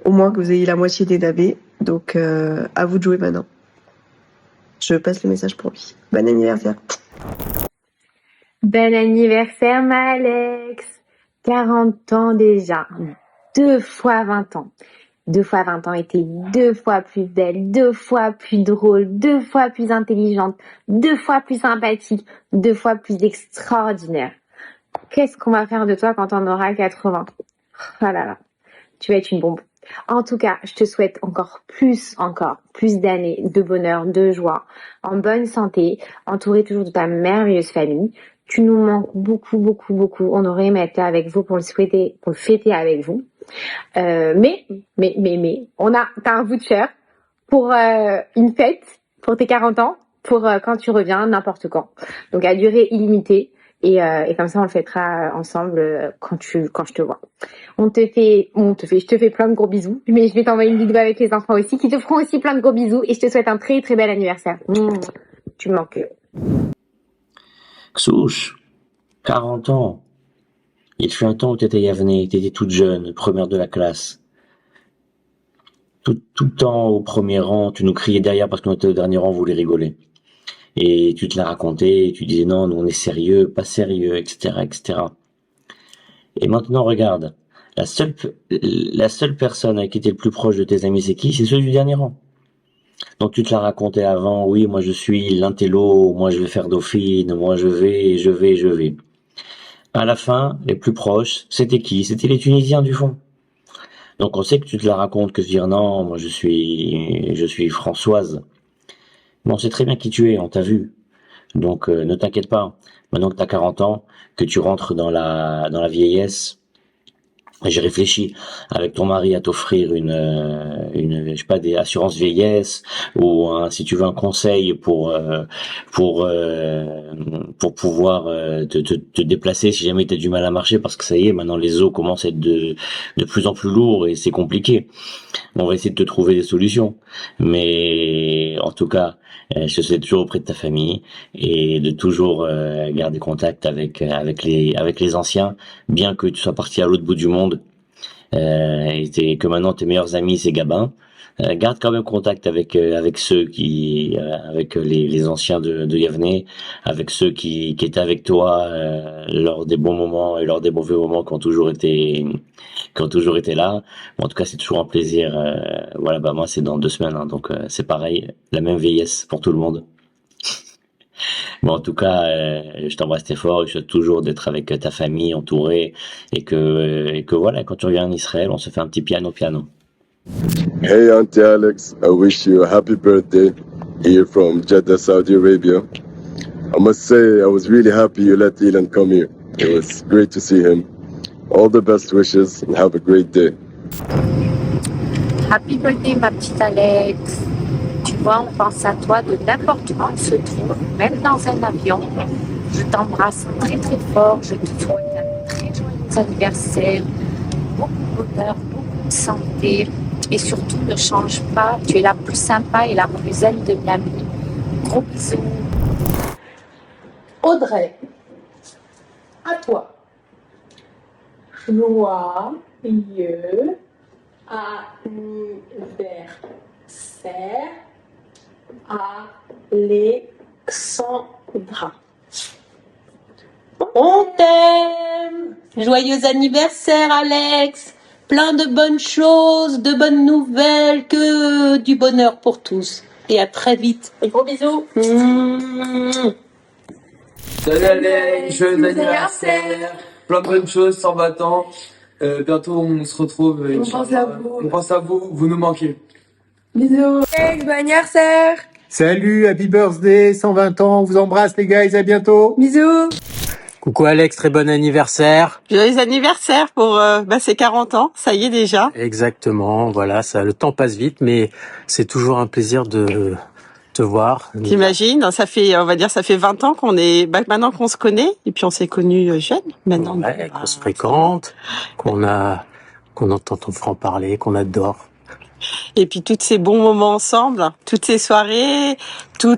au moins que vous ayez la moitié des navets, donc à vous de jouer maintenant. Je passe le message pour lui. Bon anniversaire. Bon anniversaire, ma Alex. 40 ans déjà. 2 fois 20 ans. 2 fois 20 ans et t'es 2 fois plus belle, 2 fois plus drôle, 2 fois plus intelligente, 2 fois plus sympathique, 2 fois plus extraordinaire. Qu'est-ce qu'on va faire de toi quand on aura 80? Oh là là, tu vas être une bombe. En tout cas, je te souhaite encore plus d'années de bonheur, de joie, en bonne santé, entouré toujours de ta merveilleuse famille. Tu nous manques beaucoup, beaucoup, beaucoup. On aurait aimé être là avec vous pour le fêter avec vous. Mais, t'as un bout de chair pour une fête, pour tes 40 ans, pour quand tu reviens, n'importe quand. Donc à durée illimitée. Et comme ça, on le fêtera ensemble quand je te vois. Je te fais plein de gros bisous. Mais je vais t'envoyer une vidéo avec les enfants aussi, qui te feront aussi plein de gros bisous. Et je te souhaite un très, très bel anniversaire. Tu me manques. Xouche, 40 ans. Il fut un temps où t'étais Yavneh, t'étais toute jeune, première de la classe. Tout le temps au premier rang, tu nous criais derrière parce qu'on était au dernier rang, on voulait rigoler. Et tu te l'as raconté, et tu disais non, nous on est sérieux, pas sérieux, etc., etc. Et maintenant, regarde, la seule personne avec qui t'es le plus proche de tes amis, c'est qui? C'est ceux du dernier rang. Donc tu te l'as raconté avant, oui, moi je suis l'intello, moi je vais faire Dauphine, moi je vais. À la fin, les plus proches, c'était qui? C'était les Tunisiens du fond. Donc on sait que tu te la racontes, que se dire non, moi je suis Françoise. Mais on sait très bien qui tu es, on t'a vu. Donc ne t'inquiète pas. Maintenant que t'as 40 ans, que tu rentres dans la vieillesse, j'ai réfléchi avec ton mari à t'offrir une je sais pas, des assurances vieillesse ou si tu veux un conseil pour pouvoir te déplacer si jamais t'as du mal à marcher, parce que ça y est, maintenant les os commencent à être de plus en plus lourds et c'est compliqué. On va essayer de te trouver des solutions, mais en tout cas, je te souhaite toujours auprès de ta famille et de toujours garder contact avec les anciens, bien que tu sois parti à l'autre bout du monde et que maintenant tes meilleurs amis c'est Gabin. Garde quand même contact avec ceux qui avec les anciens de Yavneh, avec ceux qui étaient avec toi lors des bons moments et lors des mauvais moments qui ont toujours été là. Bon, en tout cas, c'est toujours un plaisir. Voilà, moi c'est dans 2 semaines, hein, donc c'est pareil, la même vieillesse pour tout le monde. Bon, en tout cas, je t'embrasse très fort et je souhaite toujours d'être avec ta famille, entourée, et que voilà, quand tu reviens en Israël, on se fait un petit piano. Hey Auntie Alex, I wish you a happy birthday here from Jeddah, Saudi Arabia. I must say I was really happy you let Ilan come here. It was great to see him. All the best wishes and have a great day. Happy birthday, ma petite Alex. Tu vois, on pense à toi de n'importe où on se trouve, même dans un avion. Je t'embrasse très très fort. Je te souhaite un très joyeux anniversaire. Beaucoup de bonheur, beaucoup de santé. et surtout ne change pas. Tu es la plus sympa et la plus zen de Miami. Gros bisous. Audrey, à toi. Joyeux anniversaire, Alexandra. On t'aime! Joyeux anniversaire, Alex! Plein de bonnes choses, de bonnes nouvelles, que du bonheur pour tous. Et à très vite. Et gros bisous! Salut Alex, joyeux anniversaire! Plein de bonnes choses, 120 ans. Bientôt on se retrouve. On pense à vous. On pense à vous, vous nous manquez. Bisous. Alex, bon anniversaire. Salut, happy birthday, 120 ans, on vous embrasse les guys, à bientôt. Bisous. Coucou Alex, très bon anniversaire. Joyeux anniversaire pour ses 40 ans, ça y est déjà. Exactement, voilà, ça, le temps passe vite, mais c'est toujours un plaisir de te voir. T'imagines, ça fait, on va dire, ça fait 20 ans qu'on est, maintenant qu'on se connaît, et puis on s'est connus jeunes, maintenant. Ouais, qu'on se fréquente, qu'on entend ton franc-parler, qu'on adore. Et puis tous ces bons moments ensemble, toutes ces soirées, en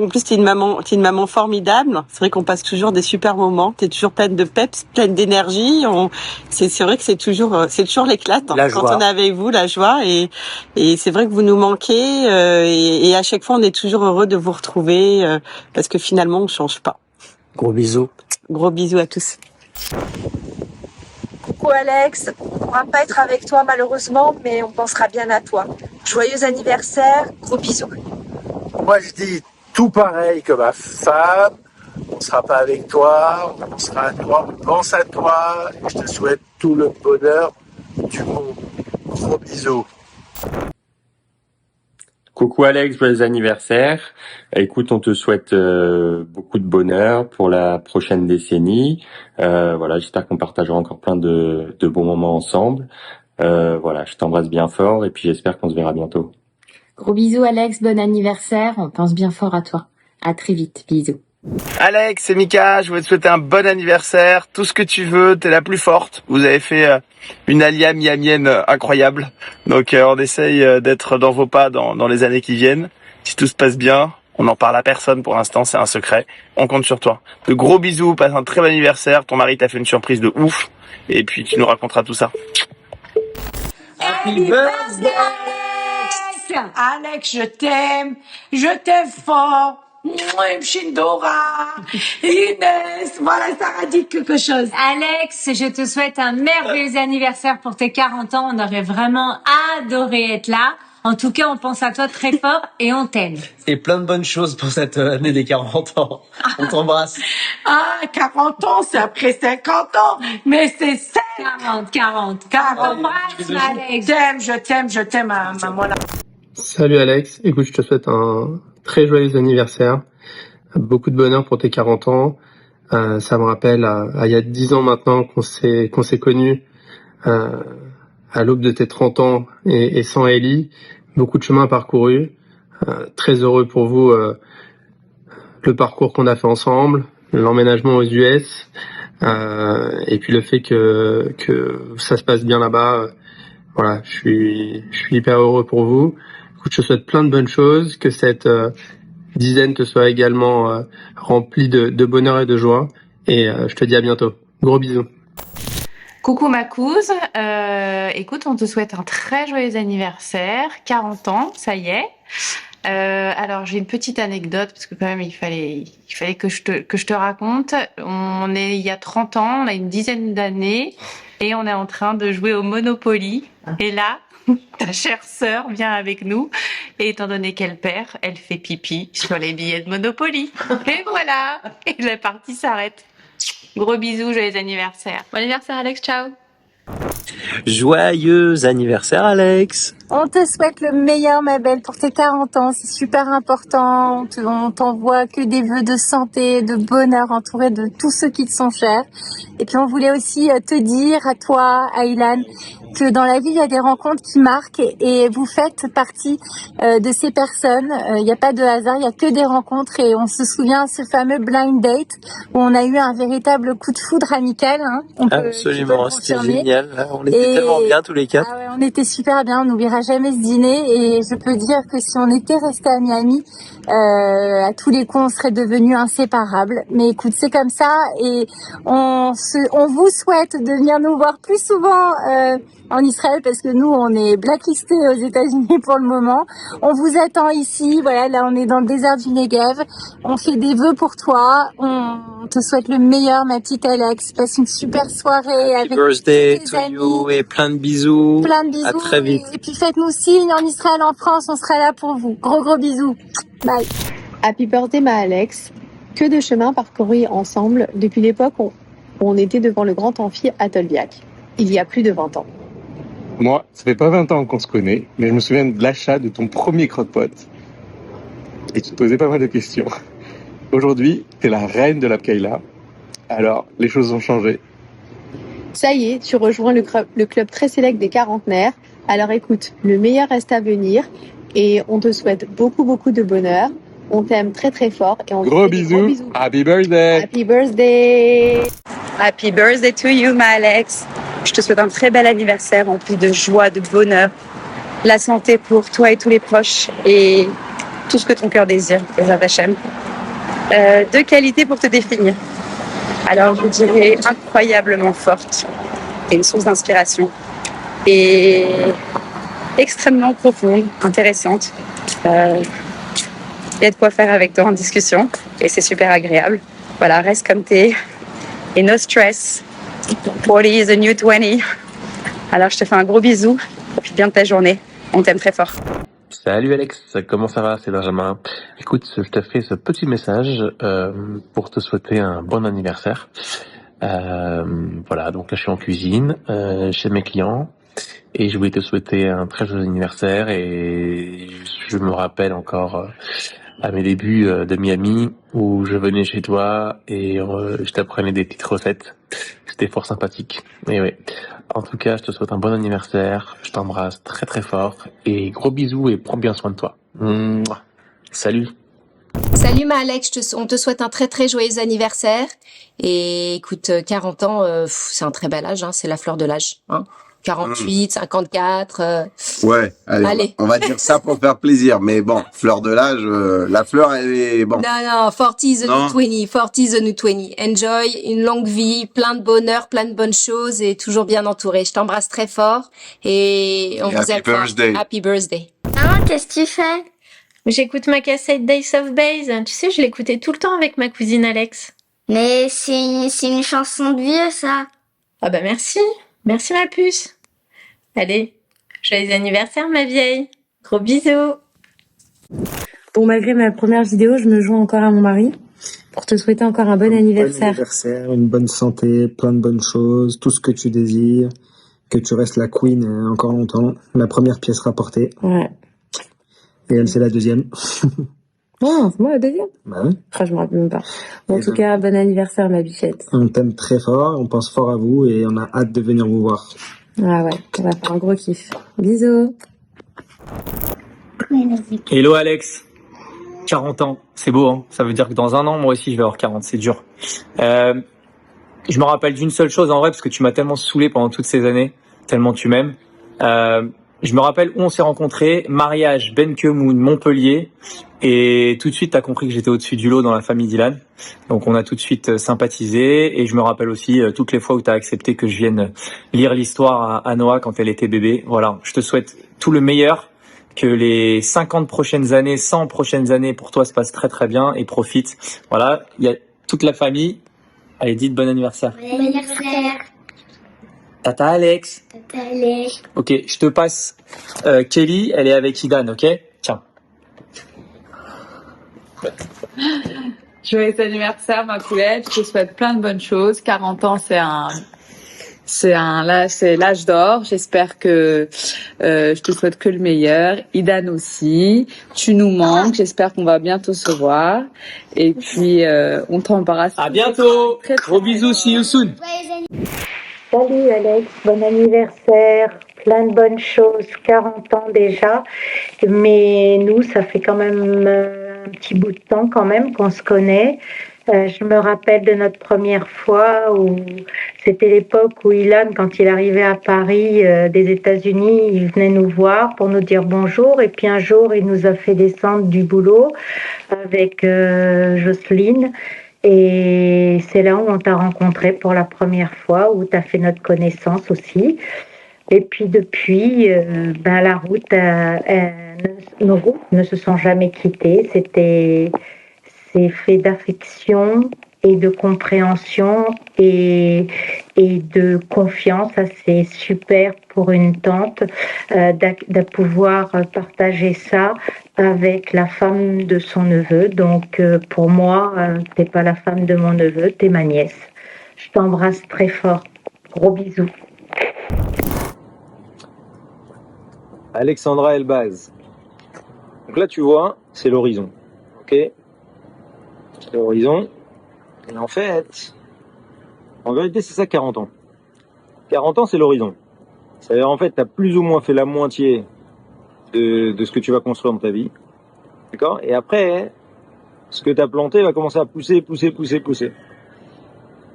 plus t'es une maman formidable. C'est vrai qu'on passe toujours des super moments. T'es toujours pleine de peps, pleine d'énergie. C'est vrai que c'est toujours l'éclate quand on est avec vous, la joie. Et c'est vrai que vous nous manquez. Et à chaque fois, on est toujours heureux de vous retrouver parce que finalement, on change pas. Gros bisous. Gros bisous à tous. Coucou Alex, on ne pourra pas être avec toi malheureusement, mais on pensera bien à toi. Joyeux anniversaire, gros bisous. Moi je dis tout pareil que ma femme, on sera pas avec toi, on sera à toi, on pense à toi, et je te souhaite tout le bonheur du monde. Gros bisous. Coucou Alex, joyeux anniversaire. Écoute, on te souhaite beaucoup de bonheur pour la prochaine décennie. Voilà, j'espère qu'on partagera encore plein de bons moments ensemble. Voilà, je t'embrasse bien fort et puis j'espère qu'on se verra bientôt. Gros bisous Alex, bon anniversaire. On pense bien fort à toi. À très vite, bisous. Alex, c'est Mika, je voulais te souhaiter un bon anniversaire, tout ce que tu veux, t'es la plus forte. Vous avez fait une alia miamienne incroyable, donc on essaye d'être dans vos pas dans les années qui viennent. Si tout se passe bien, on n'en parle à personne pour l'instant, c'est un secret. On compte sur toi. De gros bisous, passe un très bon anniversaire, ton mari t'a fait une surprise de ouf, et puis tu nous raconteras tout ça. Happy birthday Alex, je t'aime fort. Shindora, Inès, voilà, ça a dit quelque chose. Alex, je te souhaite un merveilleux anniversaire pour tes 40 ans. On aurait vraiment adoré être là. En tout cas, on pense à toi très fort et on t'aime. Et plein de bonnes choses pour cette année des 40 ans. On t'embrasse. 40 ans, c'est après 50 ans, mais c'est 40. Alex. Je t'aime, maman. Salut Alex, écoute, je te souhaite un très joyeux anniversaire. Beaucoup de bonheur pour tes 40 ans. Ça me rappelle il y a 10 ans maintenant qu'on s'est connus à l'aube de tes 30 ans et sans Ellie. Beaucoup de chemin parcouru. Très heureux pour vous le parcours qu'on a fait ensemble, l'emménagement aux US et puis le fait que ça se passe bien là-bas. Voilà, je suis hyper heureux pour vous. Écoute, je te souhaite plein de bonnes choses, que cette dizaine te soit également remplie de bonheur et de joie. Et je te dis à bientôt. Gros bisous. Coucou ma couse, écoute, on te souhaite un très joyeux anniversaire, 40 ans, ça y est. Alors j'ai une petite anecdote parce que quand même il fallait que je te raconte. On est il y a 30 ans, on a une dizaine d'années et on est en train de jouer au Monopoly. Et là, ta chère sœur vient avec nous et étant donné qu'elle perd, elle fait pipi sur les billets de Monopoly. Et voilà, et la partie s'arrête. Gros bisous, joyeux anniversaire. Bon anniversaire Alex, ciao. Joyeux anniversaire Alex. On te souhaite le meilleur, ma belle, pour tes 40 ans. C'est super important. On t'envoie que des vœux de santé, de bonheur, entouré de tous ceux qui te sont chers. Et puis, on voulait aussi te dire à toi, à Ilan, que dans la vie, il y a des rencontres qui marquent et vous faites partie de ces personnes. Il n'y a pas de hasard, il n'y a que des rencontres et on se souvient de ce fameux blind date où on a eu un véritable coup de foudre amical. Hein. Absolument, c'était génial. On était tellement bien tous les quatre. Ah ouais, on était super bien, on n'oubliera jamais ce dîner et je peux dire que si on était resté à Miami, à tous les coups, on serait devenus inséparables. Mais écoute, c'est comme ça et on vous souhaite de venir nous voir plus souvent en Israël parce que nous, on est blacklistés aux États-Unis pour le moment. On vous attend ici. Voilà, là, on est dans le désert du Negev. On fait des vœux pour toi. On te souhaite le meilleur, ma petite Alex. Passe une super soirée Happy avec birthday tous to tes amis. you et plein de bisous. Plein de bisous. À très vite. Et puis faites-nous signe en Israël, en France. On sera là pour vous. Gros bisous. Bye. Happy birthday, ma Alex. Que de chemin parcouru ensemble depuis l'époque où on était devant le grand amphi à Tolbiac, il y a plus de 20 ans. Moi, ça fait pas 20 ans qu'on se connaît, mais je me souviens de l'achat de ton premier croque-pot. Et tu te posais pas mal de questions. Aujourd'hui, t'es la reine de la Pkaïla. Alors, les choses ont changé. Ça y est, tu rejoins le club très sélect des quarantenaires. Alors écoute, le meilleur reste à venir et on te souhaite beaucoup de bonheur. On t'aime très très fort et on Gros bisous. Happy birthday. Happy birthday. Happy birthday to you, ma Alex. Je te souhaite un très bel anniversaire empli de joie, de bonheur, la santé pour toi et tous les proches et tout ce que ton cœur désire, Bezrat Hashem. De qualité pour te définir. Alors, je dirais incroyablement forte et une source d'inspiration et extrêmement profonde, intéressante. Il y a de quoi faire avec toi en discussion et c'est super agréable. Voilà, reste comme t'es et no stress. 40 is the new 20. Alors je te fais un gros bisou, profite bien de ta journée, on t'aime très fort. Salut Alex, comment ça va? C'est Benjamin. Écoute, je te fais ce petit message pour te souhaiter un bon anniversaire. Voilà, donc là je suis en cuisine chez mes clients et je voulais te souhaiter un très joyeux anniversaire et je me rappelle encore à mes débuts de Miami où je venais chez toi et je t'apprenais des petites recettes. C'était fort sympathique. Et ouais. En tout cas, je te souhaite un bon anniversaire. Je t'embrasse très très fort et gros bisous et prends bien soin de toi. Mouah. Salut. Salut ma Alex, on te souhaite un très très joyeux anniversaire. Et écoute, 40 ans, c'est un très bel âge, hein, c'est la fleur de l'âge. Hein. 48, 54. Ouais, allez. On va dire ça pour faire plaisir. Mais bon, fleur de l'âge, la fleur, elle est bon. Non, 40 is the new 20, 40 is the new 20. Enjoy, une longue vie, plein de bonheur, plein de bonnes choses et toujours bien entouré. Je t'embrasse très fort et on vous aime fort. Happy birthday. Maman, qu'est-ce que tu fais? J'écoute ma cassette Days of Base. Tu sais, je l'écoutais tout le temps avec ma cousine Alex. Mais c'est une chanson de vieux, ça. Ah bah merci. Merci ma puce. Allez, joyeux anniversaire ma vieille. Gros bisous. Bon, malgré ma première vidéo, je me joins encore à mon mari pour te souhaiter encore un bon anniversaire. Bon anniversaire, une bonne santé, plein de bonnes choses, tout ce que tu désires, que tu restes la queen encore longtemps. La première pièce rapportée. Ouais. Et elle, c'est la deuxième. Oh, c'est moi la deuxième? Bah oui. Ah, je me rappelle même pas. Bon, en tout cas, bon anniversaire ma bichette. On t'aime très fort, on pense fort à vous et on a hâte de venir vous voir. Ah ouais, on va faire un gros kiff. Bisous. Hello Alex, 40 ans, c'est beau hein. Ça veut dire que dans un an, moi aussi je vais avoir 40, c'est dur. Je me rappelle d'une seule chose en vrai, parce que tu m'as tellement saoulé pendant toutes ces années, tellement tu m'aimes. Je me rappelle où on s'est rencontrés, mariage Ben Kemoun, Montpellier, et tout de suite t'as compris que j'étais au-dessus du lot dans la famille Dylan. Donc on a tout de suite sympathisé, et je me rappelle aussi toutes les fois où t'as accepté que je vienne lire l'histoire à Noah quand elle était bébé. Voilà, je te souhaite tout le meilleur, que les 50 prochaines années, 100 prochaines années pour toi se passent très très bien, et profite. Voilà, il y a toute la famille. Allez, dites bon anniversaire. Bon anniversaire. Tata Alex. Tata Alex. Ok, je te passe Kelly, elle est avec Idan, ok? Tiens. Joyeux anniversaire ma poulette, je te souhaite plein de bonnes choses. 40 ans, c'est l'âge d'or. J'espère que je te souhaite que le meilleur. Idan aussi. Tu nous manques. J'espère qu'on va bientôt se voir. Et puis on t'embrasse. À bientôt. Gros bisous, see you soon. Salut Alex, bon anniversaire, plein de bonnes choses, 40 ans déjà, mais nous, ça fait quand même un petit bout de temps quand même qu'on se connaît. Je me rappelle de notre première fois où c'était l'époque où Ilan, quand il arrivait à Paris des États-Unis, il venait nous voir pour nous dire bonjour. Et puis un jour, il nous a fait descendre du boulot avec Jocelyne. Et c'est là où on t'a rencontré pour la première fois, où tu as fait notre connaissance aussi. Et puis depuis, la route, nos routes ne se sont jamais quittées. C'est fait d'affection et de compréhension et de confiance. Ça, c'est super pour une tante de pouvoir partager ça avec la femme de son neveu. Donc, pour moi, t'es pas la femme de mon neveu, t'es ma nièce. Je t'embrasse très fort. Gros bisous. Alexandra Elbaz. Donc là, tu vois, c'est l'horizon. Ok ? C'est l'horizon. Et en fait, en vérité, c'est ça 40 ans. 40 ans, c'est l'horizon. C'est-à-dire, en fait, tu as plus ou moins fait la moitié de ce que tu vas construire dans ta vie. D'accord ? Et après, ce que tu as planté va commencer à pousser.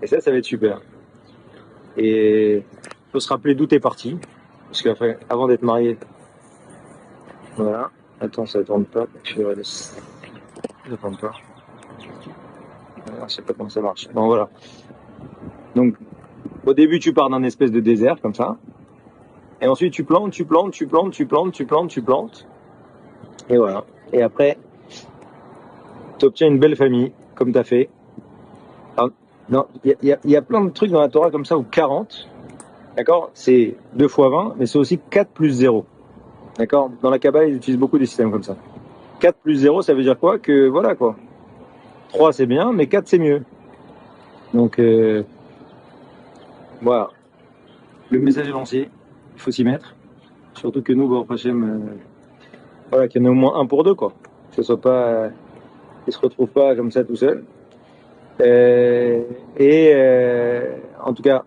Et ça va être super. Et il faut se rappeler d'où t'es parti. Parce qu'après, avant d'être marié, voilà. Attends, ça tourne pas. Ça tourne pas. Je sais pas comment ça marche. Bon, voilà. Donc, au début, tu pars d'un espèce de désert, comme ça. Et ensuite, tu plantes. Et voilà. Et après, tu obtiens une belle famille, comme tu as fait. Alors, non, il y a plein de trucs dans la Torah comme ça, où 40, d'accord, c'est 2 fois 20, mais c'est aussi 4 plus 0. D'accord ? Dans la Kabbale, ils utilisent beaucoup des systèmes comme ça. 4 plus 0, ça veut dire quoi ? Que voilà, quoi. 3 c'est bien, mais 4 c'est mieux. Donc, voilà. Le message est lancé, il faut s'y mettre. Surtout que nous, Baruch Hashem, voilà, qu'il y en ait au moins un pour deux, quoi. Que ce soit pas, qu'ils se retrouvent pas comme ça tout seul. En tout cas,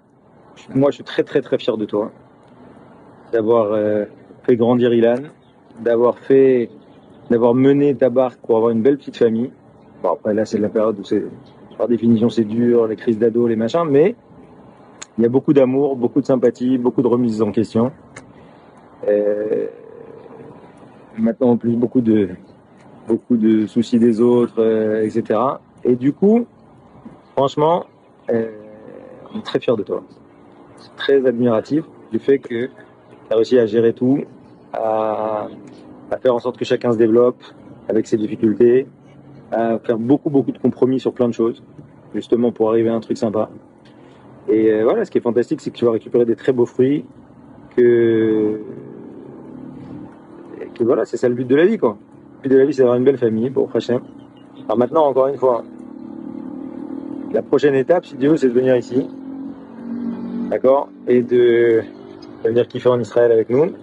moi je suis très très très fier de toi. D'avoir fait grandir Ilan, d'avoir mené ta barque pour avoir une belle petite famille. Bon, après là c'est la période où c'est, par définition c'est dur, les crises d'ado, les machins, mais il y a beaucoup d'amour, beaucoup de sympathie, beaucoup de remises en question. Maintenant en plus beaucoup de soucis des autres, etc. Et du coup, franchement, on est très fiers de toi. C'est très admiratif du fait que tu as réussi à gérer tout, à faire en sorte que chacun se développe avec ses difficultés, à faire beaucoup de compromis sur plein de choses, justement pour arriver à un truc sympa. Et voilà, ce qui est fantastique, c'est que tu vas récupérer des très beaux fruits, que voilà, c'est ça le but de la vie, quoi. Le but de la vie, c'est d'avoir une belle famille, pour Hachem. Alors maintenant, encore une fois, la prochaine étape, si Dieu veut, c'est de venir ici, d'accord, et de venir kiffer en Israël avec nous.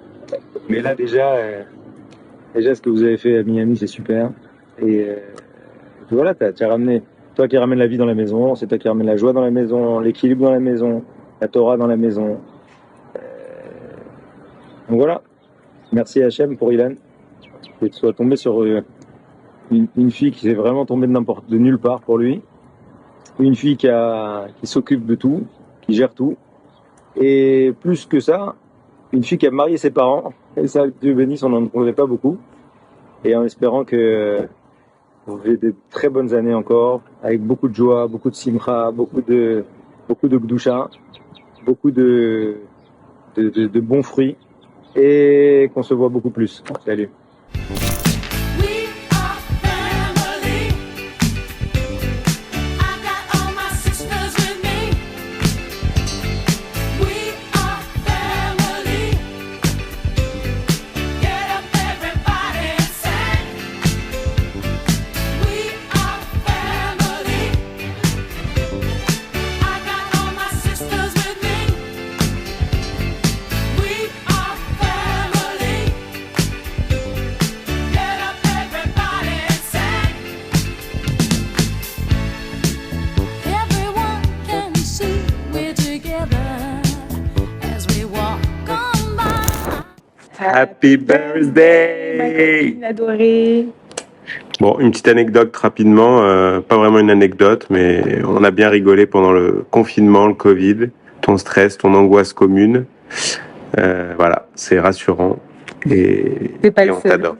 Mais là, déjà, ce que vous avez fait à Miami, c'est super. Et voilà, tu as ramené, toi qui ramènes la vie dans la maison, c'est toi qui ramènes la joie dans la maison, l'équilibre dans la maison, la Torah dans la maison. Donc voilà, merci Hachem pour Ilan, que tu sois tombé sur une fille qui s'est vraiment tombée de nulle part pour lui, une fille qui s'occupe de tout, qui gère tout, et plus que ça, une fille qui a marié ses parents, et ça, Dieu bénisse, on n'en trouvait pas beaucoup, et en espérant que vous avez de très bonnes années encore, avec beaucoup de joie, beaucoup de simcha, beaucoup de gdusha, beaucoup de bons fruits, et qu'on se voit beaucoup plus. Salut. Happy birthday! Adorée. Bon, une petite anecdote rapidement, pas vraiment une anecdote, mais on a bien rigolé pendant le confinement, le Covid, ton stress, ton angoisse commune. Voilà, c'est rassurant et on t'adore.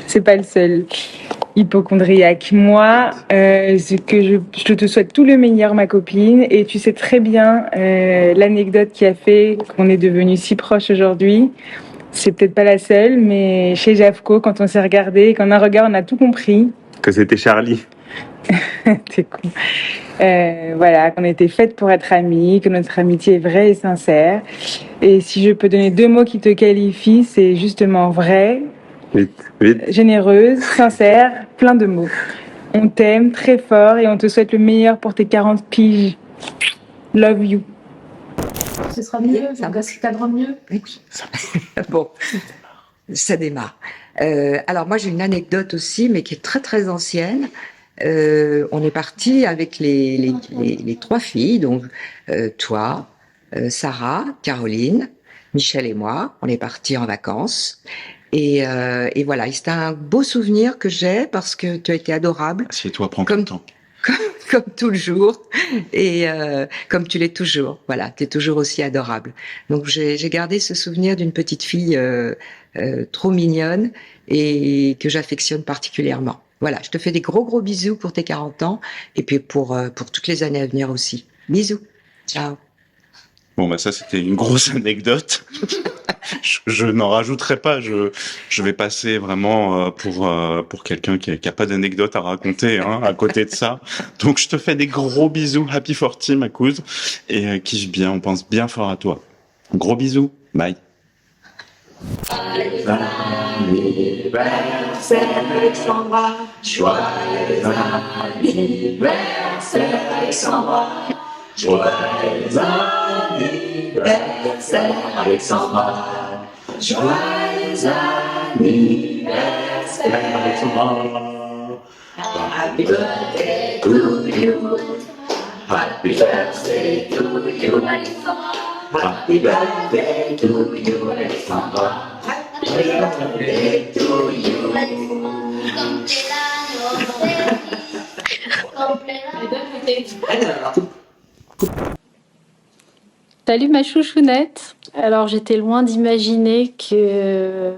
C'est pas le seul. Hypochondriaque. Moi, je te souhaite tout le meilleur, ma copine, et tu sais très bien l'anecdote qui a fait qu'on est devenus si proches aujourd'hui. C'est peut-être pas la seule, mais chez Jafco, quand on s'est regardé, qu'en un regard, on a tout compris. Que c'était Charlie. T'es con. Voilà, qu'on était faites pour être amies, que notre amitié est vraie et sincère. Et si je peux donner 2 mots qui te qualifient, c'est justement vrai, vite. Généreuse, sincère, plein de mots. On t'aime très fort et on te souhaite le meilleur pour tes 40 piges. Love you. Ce sera mieux, ça cadre mieux. Bon, ça démarre. Alors moi j'ai une anecdote aussi, mais qui est très très ancienne. On est parti avec les 3 filles, donc toi, Sarah, Caroline, Michel et moi. On est partis en vacances. Et voilà, c'était un beau souvenir que j'ai parce que tu as été adorable. Assieds-toi, prends ton temps. Comme toujours et comme tu l'es toujours. Voilà, tu es toujours aussi adorable. Donc j'ai gardé ce souvenir d'une petite fille trop mignonne et que j'affectionne particulièrement. Voilà, je te fais des gros bisous pour tes 40 ans et puis pour toutes les années à venir aussi. Bisous. Ciao. Bon, bah ça, c'était une grosse anecdote. Je n'en rajouterai pas. Je vais passer vraiment pour quelqu'un qui a pas d'anecdote à raconter à côté de ça. Donc, je te fais des gros bisous. Happy 40, ma couse. Et kiffe bien. On pense bien fort à toi. Gros bisous. Bye. Joyeux anniversaire Alexandra, joyeux anniversaire Alexandra, joyeux anniversaire Alexandra, joyeux anniversaire Alexandra. Happy birthday to you, happy birthday to you, happy birthday to you, Alexandra. Happy birthday to you. Salut ma chouchounette. Alors j'étais loin d'imaginer que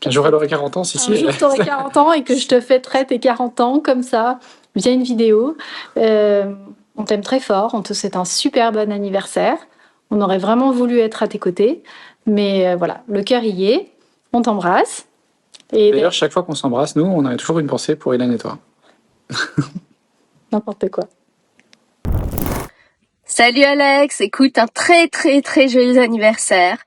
Un jour elle aurait 40 ans, si. un jour t'aurais 40 ans et que je te fêterais tes 40 ans comme ça, via une vidéo. On t'aime très fort, on te souhaite un super bon anniversaire. On aurait vraiment voulu être à tes côtés, mais voilà, le cœur y est. On t'embrasse. Et D'ailleurs, chaque fois qu'on s'embrasse, nous, on a toujours une pensée pour Hélène et toi. n'importe quoi. Salut Alex, écoute, un très joyeux anniversaire.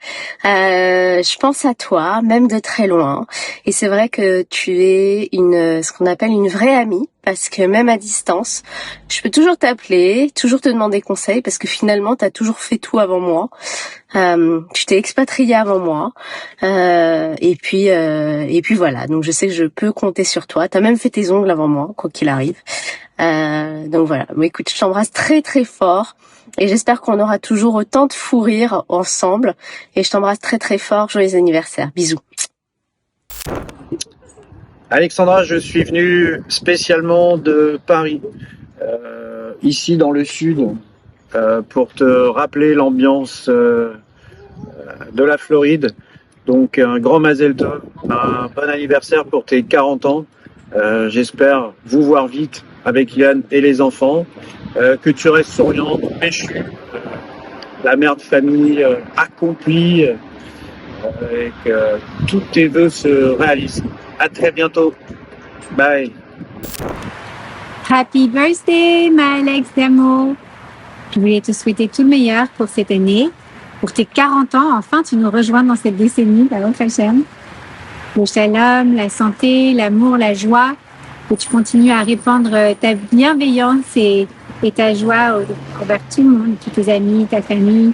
Je pense à toi, même de très loin. Et c'est vrai que tu es ce qu'on appelle une vraie amie, parce que même à distance, je peux toujours t'appeler, toujours te demander conseil, parce que finalement, t'as toujours fait tout avant moi. Tu t'es expatrié avant moi. Et puis voilà. Donc je sais que je peux compter sur toi. T'as même fait tes ongles avant moi, quoi qu'il arrive. Donc voilà. Bon, écoute, je t'embrasse très fort. Et j'espère qu'on aura toujours autant de fou rire ensemble. Et je t'embrasse très fort. Joyeux anniversaire. Bisous. Alexandra, je suis venu spécialement de Paris, ici dans le sud, pour te rappeler l'ambiance de la Floride. Donc un grand Mazel Tov, un bon anniversaire pour tes 40 ans. J'espère vous voir vite avec Yann et les enfants, que tu restes souriante, péchue, la mère de famille accomplie, et que tous tes vœux se réalisent. À très bientôt. Bye. Happy birthday, ma Alex d'amour. Je voulais te souhaiter tout le meilleur pour cette année. Pour tes 40 ans, enfin, tu nous rejoins dans cette décennie, la Haute Hashem. Le shalom, la santé, l'amour, la joie. Que tu continues à répandre ta bienveillance et ta joie envers tout le monde, tous tes amis, ta famille.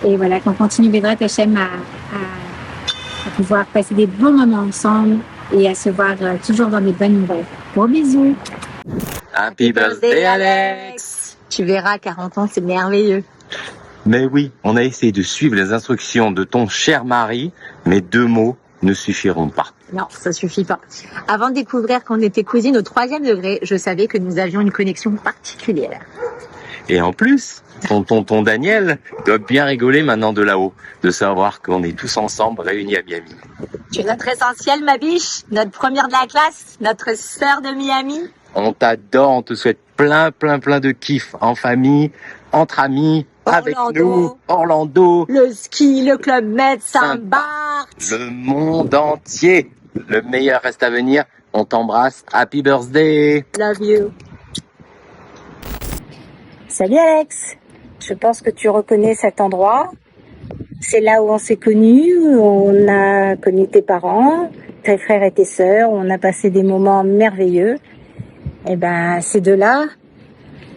Et voilà, qu'on continue, Bédrat Hashem, à pouvoir passer des bons moments ensemble et à se voir toujours dans des bonnes nouvelles. Gros bisous. Happy birthday, Alex. Tu verras, 40 ans, c'est merveilleux. Mais oui, on a essayé de suivre les instructions de ton cher mari, mais 2 mots ne suffiront pas. Non, ça suffit pas. Avant de découvrir qu'on était cousines au 3e degré, je savais que nous avions une connexion particulière. Et en plus, ton tonton Daniel doit bien rigoler maintenant de là-haut, de savoir qu'on est tous ensemble réunis à Miami. Tu es notre essentiel, ma biche, notre première de la classe, notre sœur de Miami. On t'adore, on te souhaite plein de kiff en famille, entre amis, avec nous, Orlando, le ski, le Club Med, Saint-Barth, le monde entier. Le meilleur reste à venir. On t'embrasse. Happy birthday. Love you. Salut Alex, je pense que tu reconnais cet endroit. C'est là où on s'est connus, où on a connu tes parents, tes frères et tes sœurs, où on a passé des moments merveilleux. Et ben, c'est de là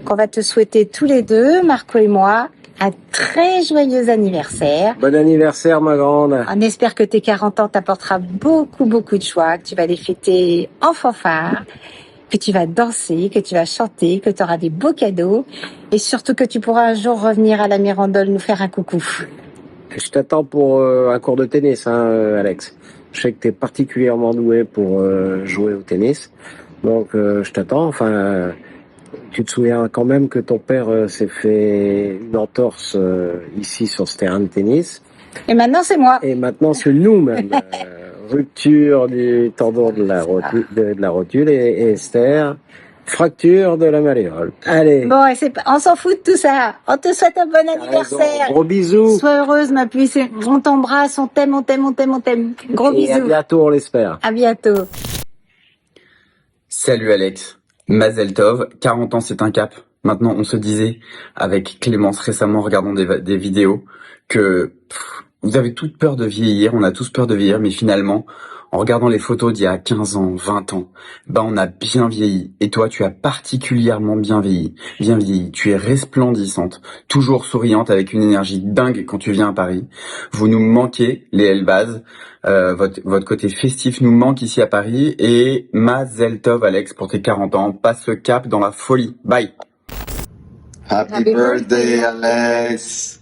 qu'on va te souhaiter tous les deux, Marco et moi, un très joyeux anniversaire. Bon anniversaire, ma grande. On espère que tes 40 ans t'apportera beaucoup de joie, que tu vas les fêter en fanfare, que tu vas danser, que tu vas chanter, que tu auras des beaux cadeaux et surtout que tu pourras un jour revenir à la Mirandole nous faire un coucou. Je t'attends pour un cours de tennis, Alex. Je sais que tu es particulièrement doué pour jouer au tennis. Donc, je t'attends. Enfin, tu te souviens quand même que ton père s'est fait une entorse ici sur ce terrain de tennis. Et maintenant, c'est moi. Et maintenant, c'est nous-mêmes. Rupture du tendon de la rotule et Esther, fracture de la malléole. Allez. Bon, on s'en fout de tout ça. On te souhaite un bon anniversaire. Gros bisous. Sois heureuse, ma puce. On t'embrasse, on t'aime. Gros bisous. Et à bientôt, on l'espère. À bientôt. Salut Alex. Mazel Tov. 40 ans, c'est un cap. Maintenant, on se disait, avec Clémence récemment, en regardant des vidéos, que vous avez toute peur de vieillir, on a tous peur de vieillir, mais finalement, en regardant les photos d'il y a 15 ans, 20 ans, on a bien vieilli. Et toi, tu as particulièrement bien vieilli. Bien vieilli. Tu es resplendissante, toujours souriante, avec une énergie dingue quand tu viens à Paris. Vous nous manquez, les Elbaz. Votre côté festif nous manque ici à Paris. Et Mazel Tov, Alex, pour tes 40 ans. Passe le cap dans la folie. Bye. Happy birthday, Alex.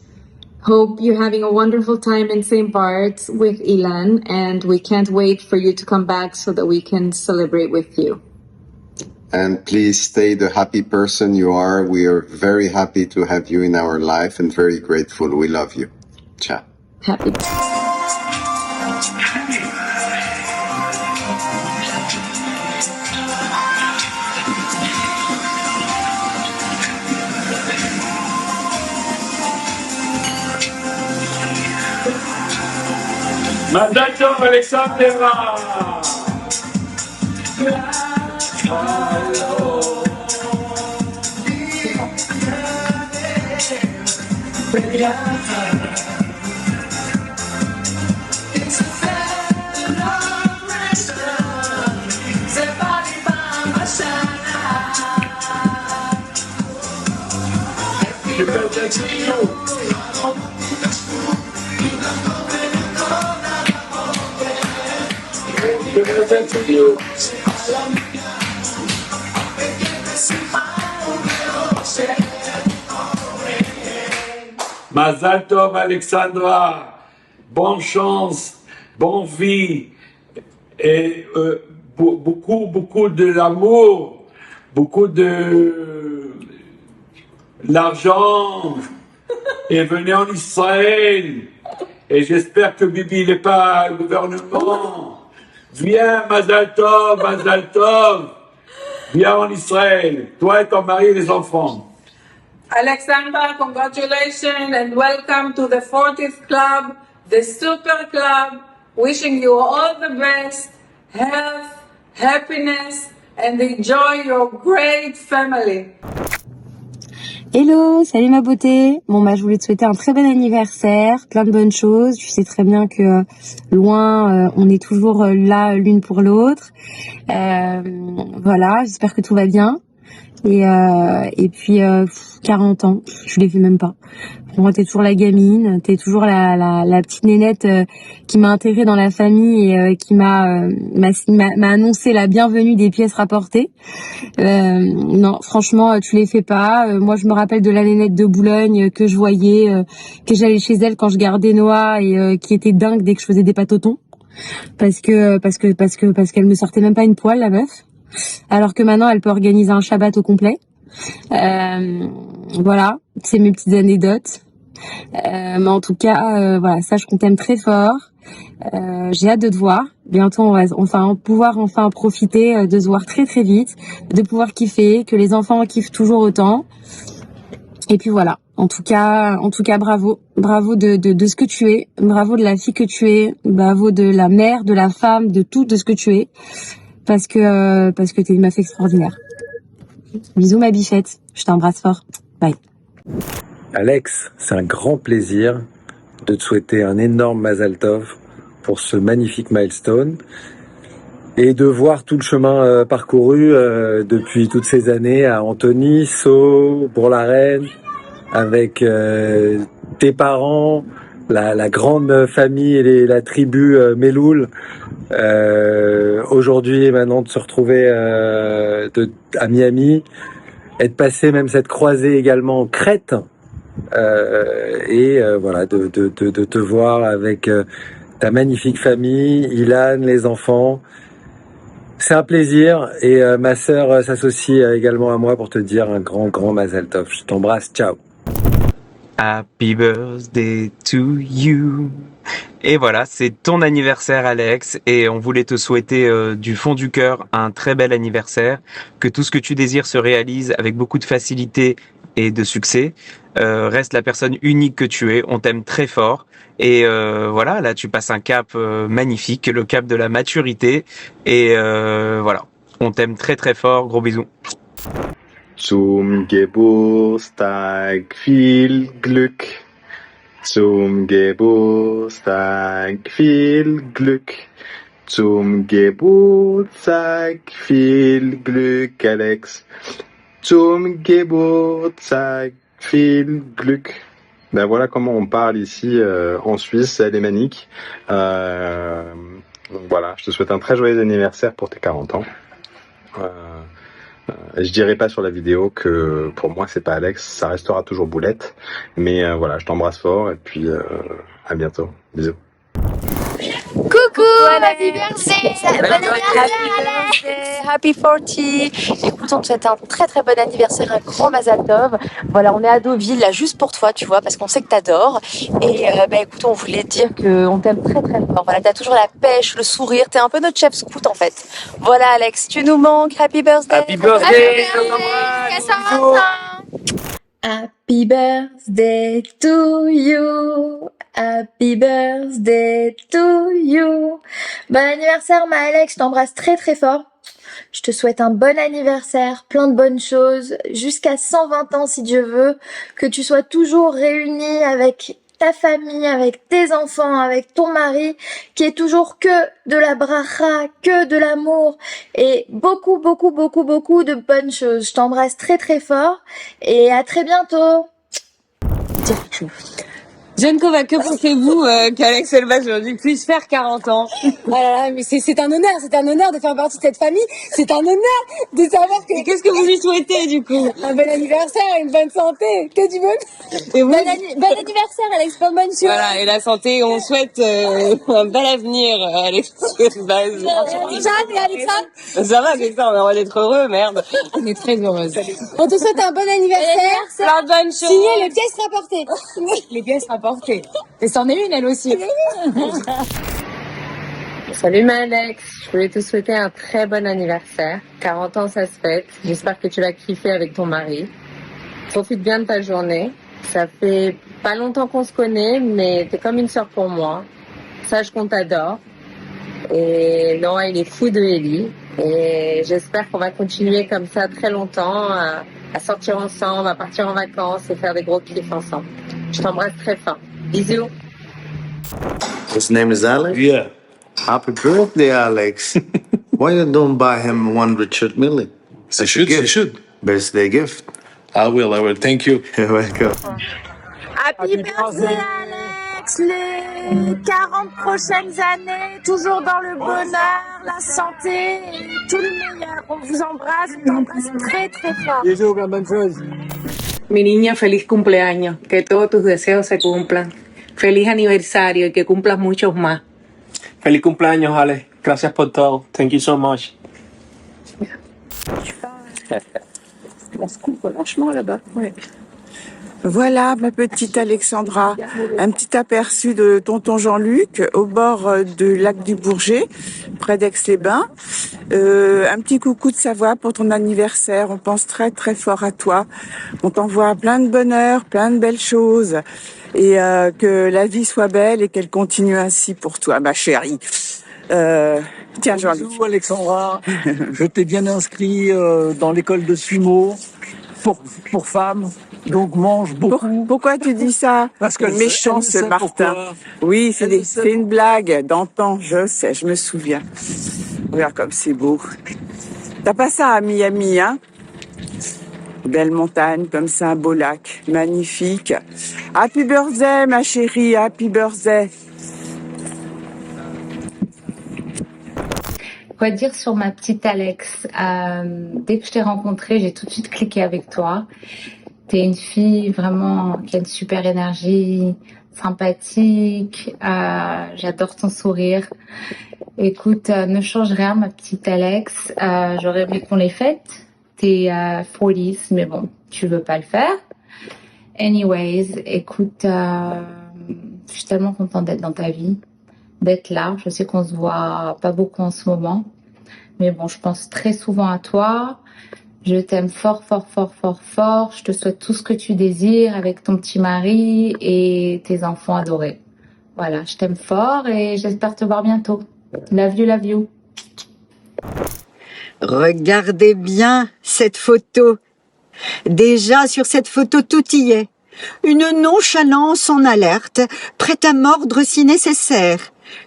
Hope you're having a wonderful time in St. Bart's with Ilan, and we can't wait for you to come back so that we can celebrate with you. And please stay the happy person you are. We are very happy to have you in our life and very grateful. We love you. Ciao. Happy. Mazel Tov, Alexandra! Mazel Tov, Alexandra. Bonne chance, bonne vie et beaucoup de l'amour, beaucoup de l'argent et venez en Israël. Et j'espère que Bibi n'est pas au gouvernement. Viens, Mazel Tov, Mazel Tov. Viens en Israël, toi et ton mari et les enfants. Alexandra, congratulations and welcome to the 40th Club, the Super Club. Wishing you all the best, health, happiness, and enjoy your great family. Hello, salut ma beauté. Bon je voulais te souhaiter un très bon anniversaire, plein de bonnes choses. Tu sais très bien que loin, on est toujours là l'une pour l'autre. Voilà, j'espère que tout va bien. Et puis 40 ans, je les fais même pas. Pour moi, t'es toujours la gamine, t'es toujours la petite nénette qui m'a intégrée dans la famille et qui m'a annoncé la bienvenue des pièces rapportées. Non, franchement, tu les fais pas. Moi, je me rappelle de la nénette de Boulogne que je voyais, que j'allais chez elle quand je gardais Noah et qui était dingue dès que je faisais des pâtes au thon, parce qu'elle me sortait même pas une poêle, la meuf. Alors que maintenant, elle peut organiser un Shabbat au complet. Voilà, c'est mes petites anecdotes. Mais en tout cas, voilà, sache qu'on t'aime très fort. J'ai hâte de te voir. Bientôt, on va pouvoir profiter de se voir très très vite, de pouvoir kiffer, que les enfants kiffent toujours autant. Et puis voilà. En tout cas, bravo de ce que tu es, bravo de la fille que tu es, bravo de la mère, de la femme, de tout, de ce que tu es, parce que t'es une meuf extraordinaire. Bisous ma bichette, je t'embrasse fort. Bye. Alex, c'est un grand plaisir de te souhaiter un énorme Mazal Tov pour ce magnifique milestone et de voir tout le chemin parcouru depuis toutes ces années à Antony, Sceaux, Bourg-la-Reine, avec tes parents, la grande famille et la tribu Meloul. Aujourd'hui et maintenant de se retrouver à Miami, et de passer même cette croisée également en Crète. Voilà, de te voir avec ta magnifique famille, Ilan, les enfants. C'est un plaisir et ma sœur s'associe également à moi pour te dire un grand Mazal Tov. Je t'embrasse, ciao. Happy birthday to you. Et voilà, c'est ton anniversaire Alex et on voulait te souhaiter du fond du cœur un très bel anniversaire, que tout ce que tu désires se réalise avec beaucoup de facilité et de succès. Reste la personne unique que tu es, on t'aime très fort et voilà, là tu passes un cap magnifique, le cap de la maturité et voilà, on t'aime très très fort, gros bisous. Zum Geburtstag viel Glück. Zum Geburtstag viel Glück. Zum Geburtstag viel Glück, Alex. Zum Geburtstag viel Glück. Ben voilà comment on parle ici en Suisse alémanique. Voilà, je te souhaite un très joyeux anniversaire pour tes 40 ans. Je dirai pas sur la vidéo que pour moi c'est pas Alex, ça restera toujours Boulette. Mais voilà, je t'embrasse fort et puis à bientôt. Bisous. Coucou, bon anniversaire, bon anniversaire, happy 40. Écoute, on te souhaite un très très bon anniversaire, un grand Mazal Tov. Voilà, on est à Deauville là juste pour toi, tu vois, parce qu'on sait que t'adores. Et écoute, on voulait te dire qu'on t'aime très très fort. Voilà, t'as toujours la pêche, le sourire, t'es un peu notre chef scout en fait. Voilà Alex, tu nous manques, happy birthday. Happy birthday, Happy birthday to you. Happy birthday to you. Bon anniversaire, ma Alex, je t'embrasse très très fort. Je te souhaite un bon anniversaire, plein de bonnes choses, jusqu'à 120 ans si Dieu veut, que tu sois toujours réunie avec ta famille, avec tes enfants, avec ton mari, qui est toujours que de la bracha, que de l'amour et beaucoup de bonnes choses. Je t'embrasse très très fort et à très bientôt. Jeanne-Kova, que pensez-vous qu'Alex Elbaz aujourd'hui puisse faire 40 ans? Oh là là, mais c'est un honneur de faire partie de cette famille. C'est un honneur de savoir que... Et qu'est-ce que vous lui souhaitez du coup? Un bon anniversaire, une bonne santé, que du bon. Et vous? Bon anniversaire, Alex, pas bonne chose. Voilà, et la santé, on souhaite un bel avenir à Alex Elbaz. Jeanne et Alexandre? Ça va, c'est ça, on a le droit d'être heureux, merde. On est très heureuse. On te souhaite un bon anniversaire. Plein de bonnes choses. Signé les pièces rapportées. Les pièces rapportées. Et c'en est une, elle aussi. Salut ma Alex, je voulais te souhaiter un très bon anniversaire. 40 ans, ça se fête. J'espère que tu vas kiffer avec ton mari. Profite bien de ta journée. Ça fait pas longtemps qu'on se connaît, mais t'es comme une sœur pour moi. Sache qu'on t'adore. Et Noah, il est fou de Ellie. Et j'espère qu'on va continuer comme ça très longtemps, à sortir ensemble, à partir en vacances et faire des gros kiffs ensemble. Je t'embrasse très fort. Bisous. His name is Alex? Yeah. Happy birthday, Alex. Why you don't buy him one Richard Mille? They should. birthday gift. I will. Thank you. You're welcome. Happy birthday Alex, les 40 prochaines années, toujours dans le bonheur, la santé et tout le meilleur. On vous embrasse, on t'embrasse très très fort. Bisous, plein de bonnes choses. Mi niña, feliz cumpleaños, que todos tus deseos se cumplan. Feliz aniversario y que cumplas muchos más. Feliz cumpleaños, Ale. Gracias por todo. Thank you so much. On se coupe vachement là-bas. Ouais. Voilà, ma petite Alexandra, un petit aperçu de tonton Jean-Luc au bord du lac du Bourget, près d'Aix-les-Bains. Un petit coucou de Savoie pour ton anniversaire. On pense très très fort à toi. On t'envoie plein de bonheur, plein de belles choses et que la vie soit belle et qu'elle continue ainsi pour toi, ma chérie. Tiens, Jean-Luc. Bonjour Alexandra, je t'ai bien inscrit dans l'école de sumo pour femmes, donc mange beaucoup. Pourquoi tu dis ça? Parce que méchant ce Martin. Oui, c'est une blague d'antan, je sais, je me souviens. Regarde comme c'est beau. T'as pas ça à Miami, hein? Belle montagne, comme ça, un beau lac, magnifique. Happy birthday, ma chérie, happy birthday. Quoi dire sur ma petite Alex? Dès que je t'ai rencontrée, j'ai tout de suite cliqué avec toi. T'es une fille vraiment qui a une super énergie, sympathique. J'adore ton sourire. Écoute, ne change rien, ma petite Alex. J'aurais aimé qu'on les fête. T'es 40s, mais bon, tu veux pas le faire. Anyways, écoute, je suis tellement contente d'être dans ta vie, d'être là. Je sais qu'on se voit pas beaucoup en ce moment, mais bon, je pense très souvent à toi. Je t'aime fort, fort, fort, fort, fort. Je te souhaite tout ce que tu désires avec ton petit mari et tes enfants adorés. Voilà, je t'aime fort et j'espère te voir bientôt. Love you, love you. Regardez bien cette photo. Déjà sur cette photo, tout y est. Une nonchalance en alerte, prête à mordre si nécessaire.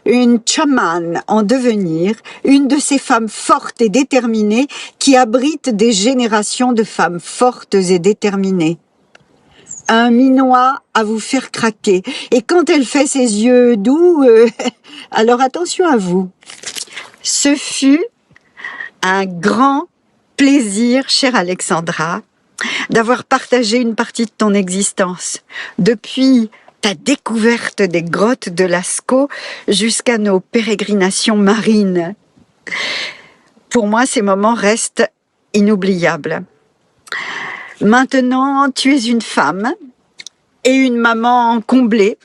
Une chamane en devenir, une de ces femmes fortes et déterminées qui abritent des générations de femmes fortes et déterminées. Un minois à vous faire craquer. Et quand elle fait ses yeux doux, alors attention à vous. Ce fut un grand plaisir, chère Alexandra, d'avoir partagé une partie de ton existence. Depuis ta découverte des grottes de Lascaux jusqu'à nos pérégrinations marines. Pour moi, ces moments restent inoubliables. Maintenant, tu es une femme et une maman comblée.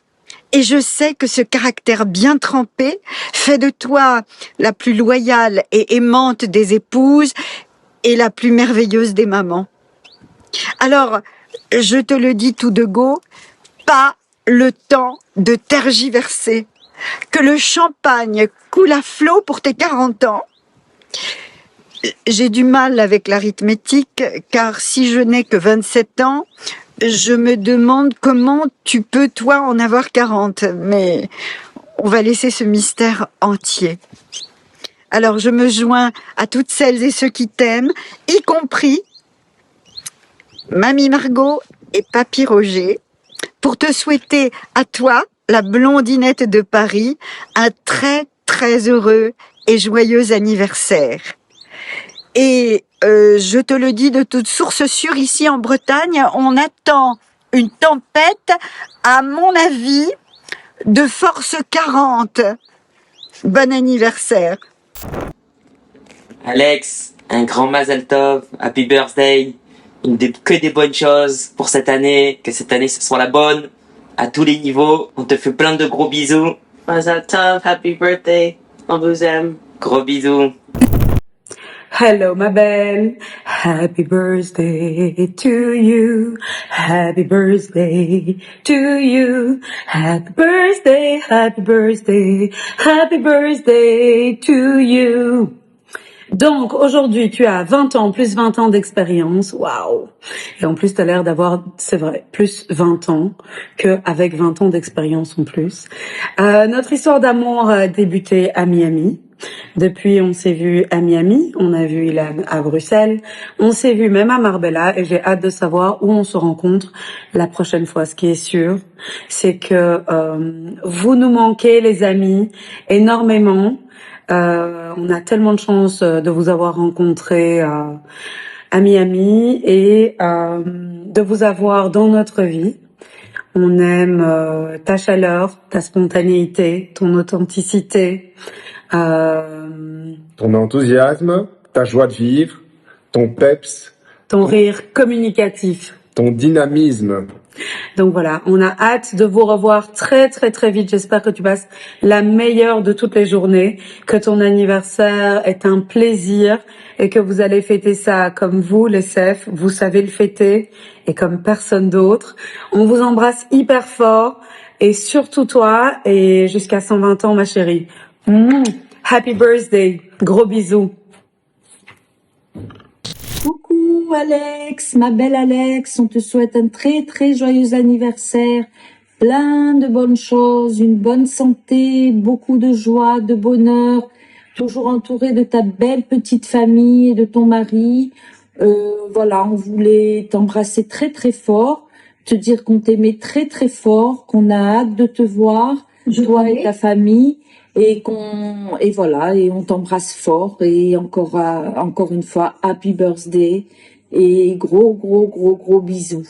Et je sais que ce caractère bien trempé fait de toi la plus loyale et aimante des épouses et la plus merveilleuse des mamans. Alors, je te le dis tout de go, pas le temps de tergiverser. Que le champagne coule à flot pour tes 40 ans. J'ai du mal avec l'arithmétique, car si je n'ai que 27 ans, je me demande comment tu peux, toi, en avoir 40. Mais on va laisser ce mystère entier. Alors, je me joins à toutes celles et ceux qui t'aiment, y compris Mamie Margot et Papy Roger, pour te souhaiter à toi, la blondinette de Paris, un très, très heureux et joyeux anniversaire. Et je te le dis de toute source sûre, ici en Bretagne, on attend une tempête, à mon avis, de force 40. Bon anniversaire. Alex, un grand Mazel Tov, happy birthday, que des bonnes choses pour cette année, que cette année ce soit la bonne, à tous les niveaux, on te fait plein de gros bisous. Mazel Tov, happy birthday, on vous aime. Gros bisous. Hello, ma belle. Happy birthday to you. Happy birthday to you. Happy birthday, happy birthday, happy birthday to you. Donc, aujourd'hui, tu as 20 ans, plus 20 ans d'expérience. Waouh! Et en plus, tu as l'air d'avoir, c'est vrai, plus 20 ans qu'avec 20 ans d'expérience en plus. Notre histoire d'amour a débuté à Miami. Depuis, on s'est vu à Miami, on a vu Ilan à Bruxelles, on s'est vu même à Marbella et j'ai hâte de savoir où on se rencontre la prochaine fois. Ce qui est sûr, c'est que vous nous manquez, les amis, énormément. On a tellement de chance de vous avoir rencontré à Miami et de vous avoir dans notre vie. On aime ta chaleur, ta spontanéité, ton authenticité. Ton enthousiasme, ta joie de vivre, ton peps, ton rire communicatif. ton dynamisme. Donc voilà, on a hâte de vous revoir très très très vite. J'espère que tu passes la meilleure de toutes les journées, que ton anniversaire est un plaisir et que vous allez fêter ça comme vous, les Cef, vous savez le fêter et comme personne d'autre. On vous embrasse hyper fort et surtout toi et jusqu'à 120 ans ma chérie. Happy birthday, gros bisous. Coucou Alex, ma belle Alex, on te souhaite un très très joyeux anniversaire, plein de bonnes choses, une bonne santé, beaucoup de joie, de bonheur, toujours entouré de ta belle petite famille et de ton mari. Voilà, on voulait t'embrasser très très fort, te dire qu'on t'aimait très très fort, qu'on a hâte de te voir, toi et ta famille. Et voilà, et on t'embrasse fort et encore une fois happy birthday et gros bisous.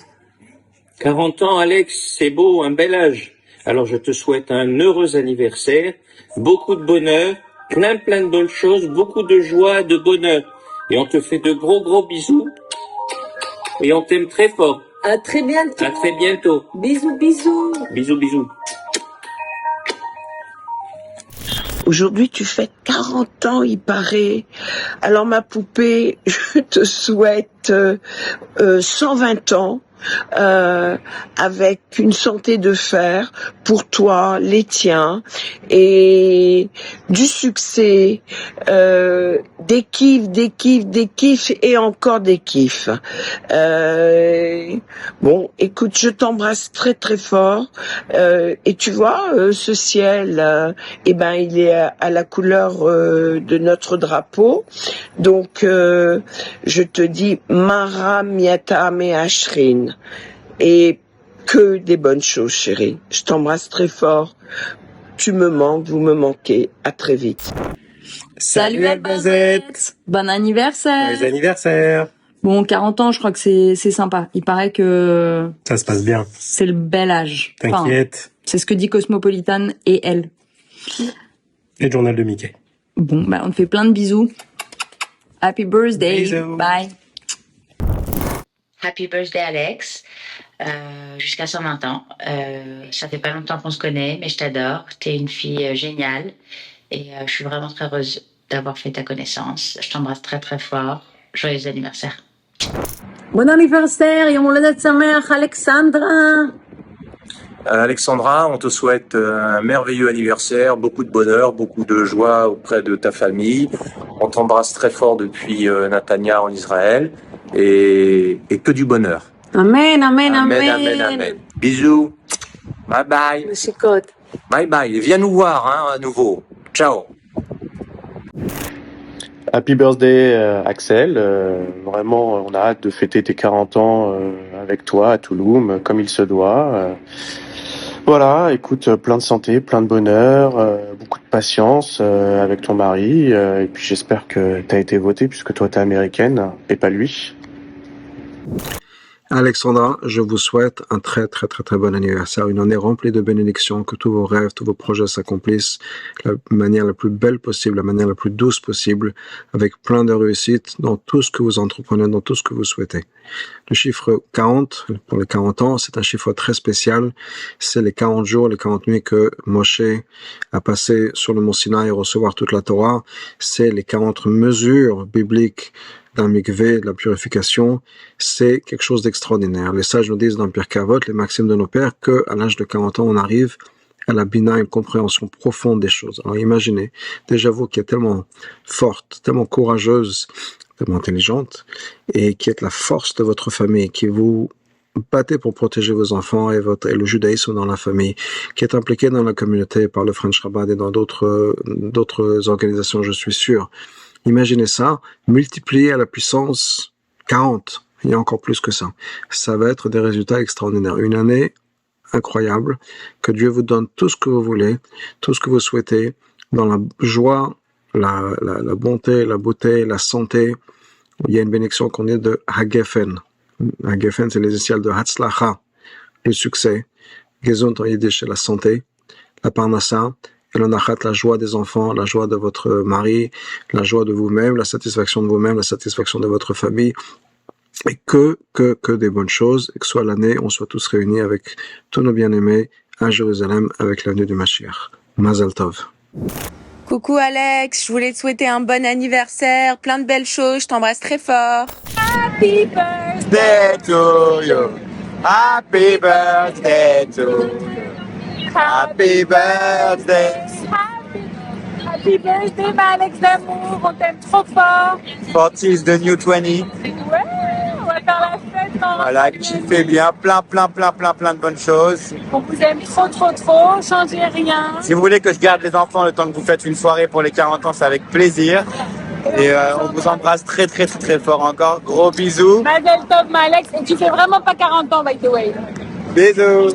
40 ans, Alex, c'est beau, un bel âge. Alors je te souhaite un heureux anniversaire, beaucoup de bonheur, plein de bonnes choses, beaucoup de joie, de bonheur. Et on te fait de gros bisous et on t'aime très fort. À très bientôt. À très bientôt. Bisous. Bisous. Aujourd'hui, tu fêtes 40 ans, il paraît. Alors, ma poupée, je te souhaite 120 ans. Avec une santé de fer pour toi, les tiens, et du succès, des kiffs et encore des kiffs. Bon, écoute, je t'embrasse très très fort, et tu vois, ce ciel, il est à la couleur de notre drapeau, donc je te dis Mara Miata Meashrin. Et que des bonnes choses, chérie. Je t'embrasse très fort. Tu me manques, vous me manquez. À très vite. Salut Albazette. Bon anniversaire. Joyeux anniversaire. Bon, 40 ans, je crois que c'est sympa. Il paraît que Ça se passe bien. c'est le bel âge. T'inquiète. C'est ce que dit Cosmopolitan et elle. Et le journal de Mickey. Bon, on te fait plein de bisous. Happy birthday. Bisous. Bye. Happy birthday Alex, jusqu'à 120 ans. Ça fait pas longtemps qu'on se connaît, mais je t'adore. T'es une fille géniale et je suis vraiment très heureuse d'avoir fait ta connaissance. Je t'embrasse très très fort. Joyeux anniversaire. Bon anniversaire, Yom Holadet Sameach, Alexandra. Alexandra, on te souhaite un merveilleux anniversaire, beaucoup de bonheur, beaucoup de joie auprès de ta famille. On t'embrasse très fort depuis Natania en Israël et que du bonheur. Amen, amen, Amen, amen. amen, amen. Bisous. Bye bye. Bye bye. Et viens nous voir à nouveau. Ciao. Happy birthday Axel, vraiment on a hâte de fêter tes 40 ans avec toi à Touloum comme il se doit. Voilà, écoute, plein de santé, plein de bonheur, beaucoup de patience avec ton mari et puis j'espère que t'as été votée puisque toi t'es américaine et pas lui. Alexandra, je vous souhaite un très très très très bon anniversaire, une année remplie de bénédictions, que tous vos rêves, tous vos projets s'accomplissent de la manière la plus belle possible, la manière la plus douce possible, avec plein de réussite dans tout ce que vous entreprenez, dans tout ce que vous souhaitez. Le chiffre 40, pour les 40 ans, c'est un chiffre très spécial. C'est les 40 jours, les 40 nuits que Moshe a passé sur le mont Sinaï à recevoir toute la Torah. C'est les 40 mesures bibliques d'un mikvé, de la purification. C'est quelque chose d'extraordinaire. Les sages nous disent dans le Pirkei Avot, les maximes de nos pères, que à l'âge de 40 ans, on arrive à la bina, une compréhension profonde des choses. Alors imaginez, déjà vous qui êtes tellement forte, tellement courageuse, tellement intelligente, et qui êtes la force de votre famille, qui vous battez pour protéger vos enfants et le judaïsme dans la famille, qui est impliqué dans la communauté par le French Rabbad et dans d'autres organisations, je suis sûr. Imaginez ça, multiplié à la puissance 40. Il y a encore plus que ça. Ça va être des résultats extraordinaires. Une année incroyable. Que Dieu vous donne tout ce que vous voulez, tout ce que vous souhaitez, dans la joie, la bonté, la beauté, la santé. Il y a une bénédiction qu'on dit de Hagefen. Hagefen, c'est les initiales de Hatzlacha, le succès. Gesund en yiddish, c'est la santé. La parnassa, et le nachat, la joie des enfants, la joie de votre mari, la joie de vous-même, la satisfaction de vous-même, la satisfaction de votre famille. Et que des bonnes choses, et que soit l'année, on soit tous réunis avec tous nos bien-aimés à Jérusalem avec l'avenue du Mashiach. Mazal Tov. Coucou Alex, je voulais te souhaiter un bon anniversaire, plein de belles choses, je t'embrasse très fort. Happy birthday to you. Happy birthday to you. Happy birthday. Happy birthday, ma Alex d'amour, on t'aime trop fort. 40 is the new 20. Ouais, on va faire la fête. Voilà, kiffez bien, plein de bonnes choses. On vous aime trop, changez rien. Si vous voulez que je garde les enfants le temps que vous faites une soirée pour les 40 ans, c'est avec plaisir. Et on vous embrasse très fort encore. Gros bisous. Mazel tov, ma Alex. Et tu fais vraiment pas 40 ans, by the way. Bisous.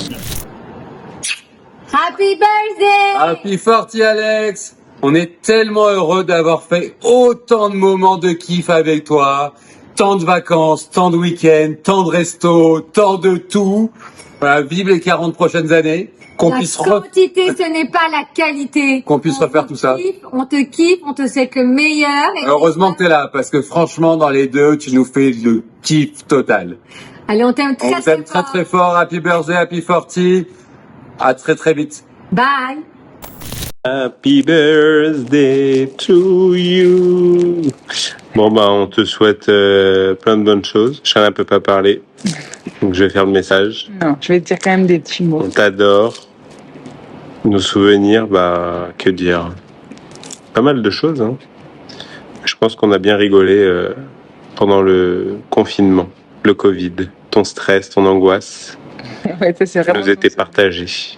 Happy birthday. Happy 40 Alex. On est tellement heureux d'avoir fait autant de moments de kiff avec toi. Tant de vacances, tant de week-ends, tant de restos, tant de tout. Voilà, vive les 40 prochaines années. Qu'on puisse quantité, ce n'est pas la qualité. Qu'on puisse refaire tout ça. On te kiffe, on te souhaite le meilleur. Et heureusement que t'es là, parce que franchement, dans les deux, tu nous fais le kiff total. Allez, on t'aime très fort. On t'aime très fort. Happy birthday, happy 40. À très vite. Bye. Happy birthday to you. Bon on te souhaite plein de bonnes choses. Chana peut pas parler, donc je vais faire le message. Non, je vais te dire quand même des petits mots. On t'adore. Nos souvenirs, que dire. Pas mal de choses. Hein. Je pense qu'on a bien rigolé pendant le confinement, le Covid. Ton stress, ton angoisse, Ouais, ça c'est vraiment. nous étaient partagés.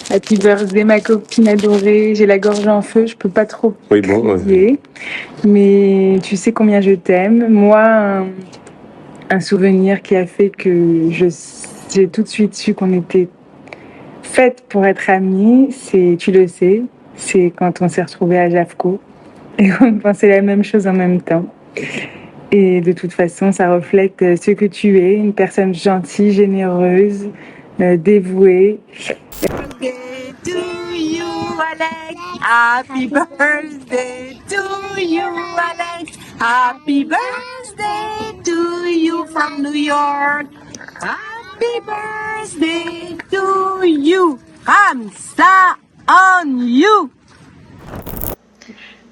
Happy birthday, ma copine adorée. J'ai la gorge en feu, je peux pas trop Oui, bon. crier. Mais tu sais combien je t'aime. Moi, un souvenir qui a fait que j'ai tout de suite su qu'on était faites pour être amies, tu le sais, c'est quand on s'est retrouvés à Javco et on pensait la même chose en même temps. Et de toute façon, ça reflète ce que tu es, une personne gentille, généreuse, dévouée. To you, Alex. Happy birthday to you, Alex. Happy birthday to you from New York. Happy birthday to you. Hamsa on you.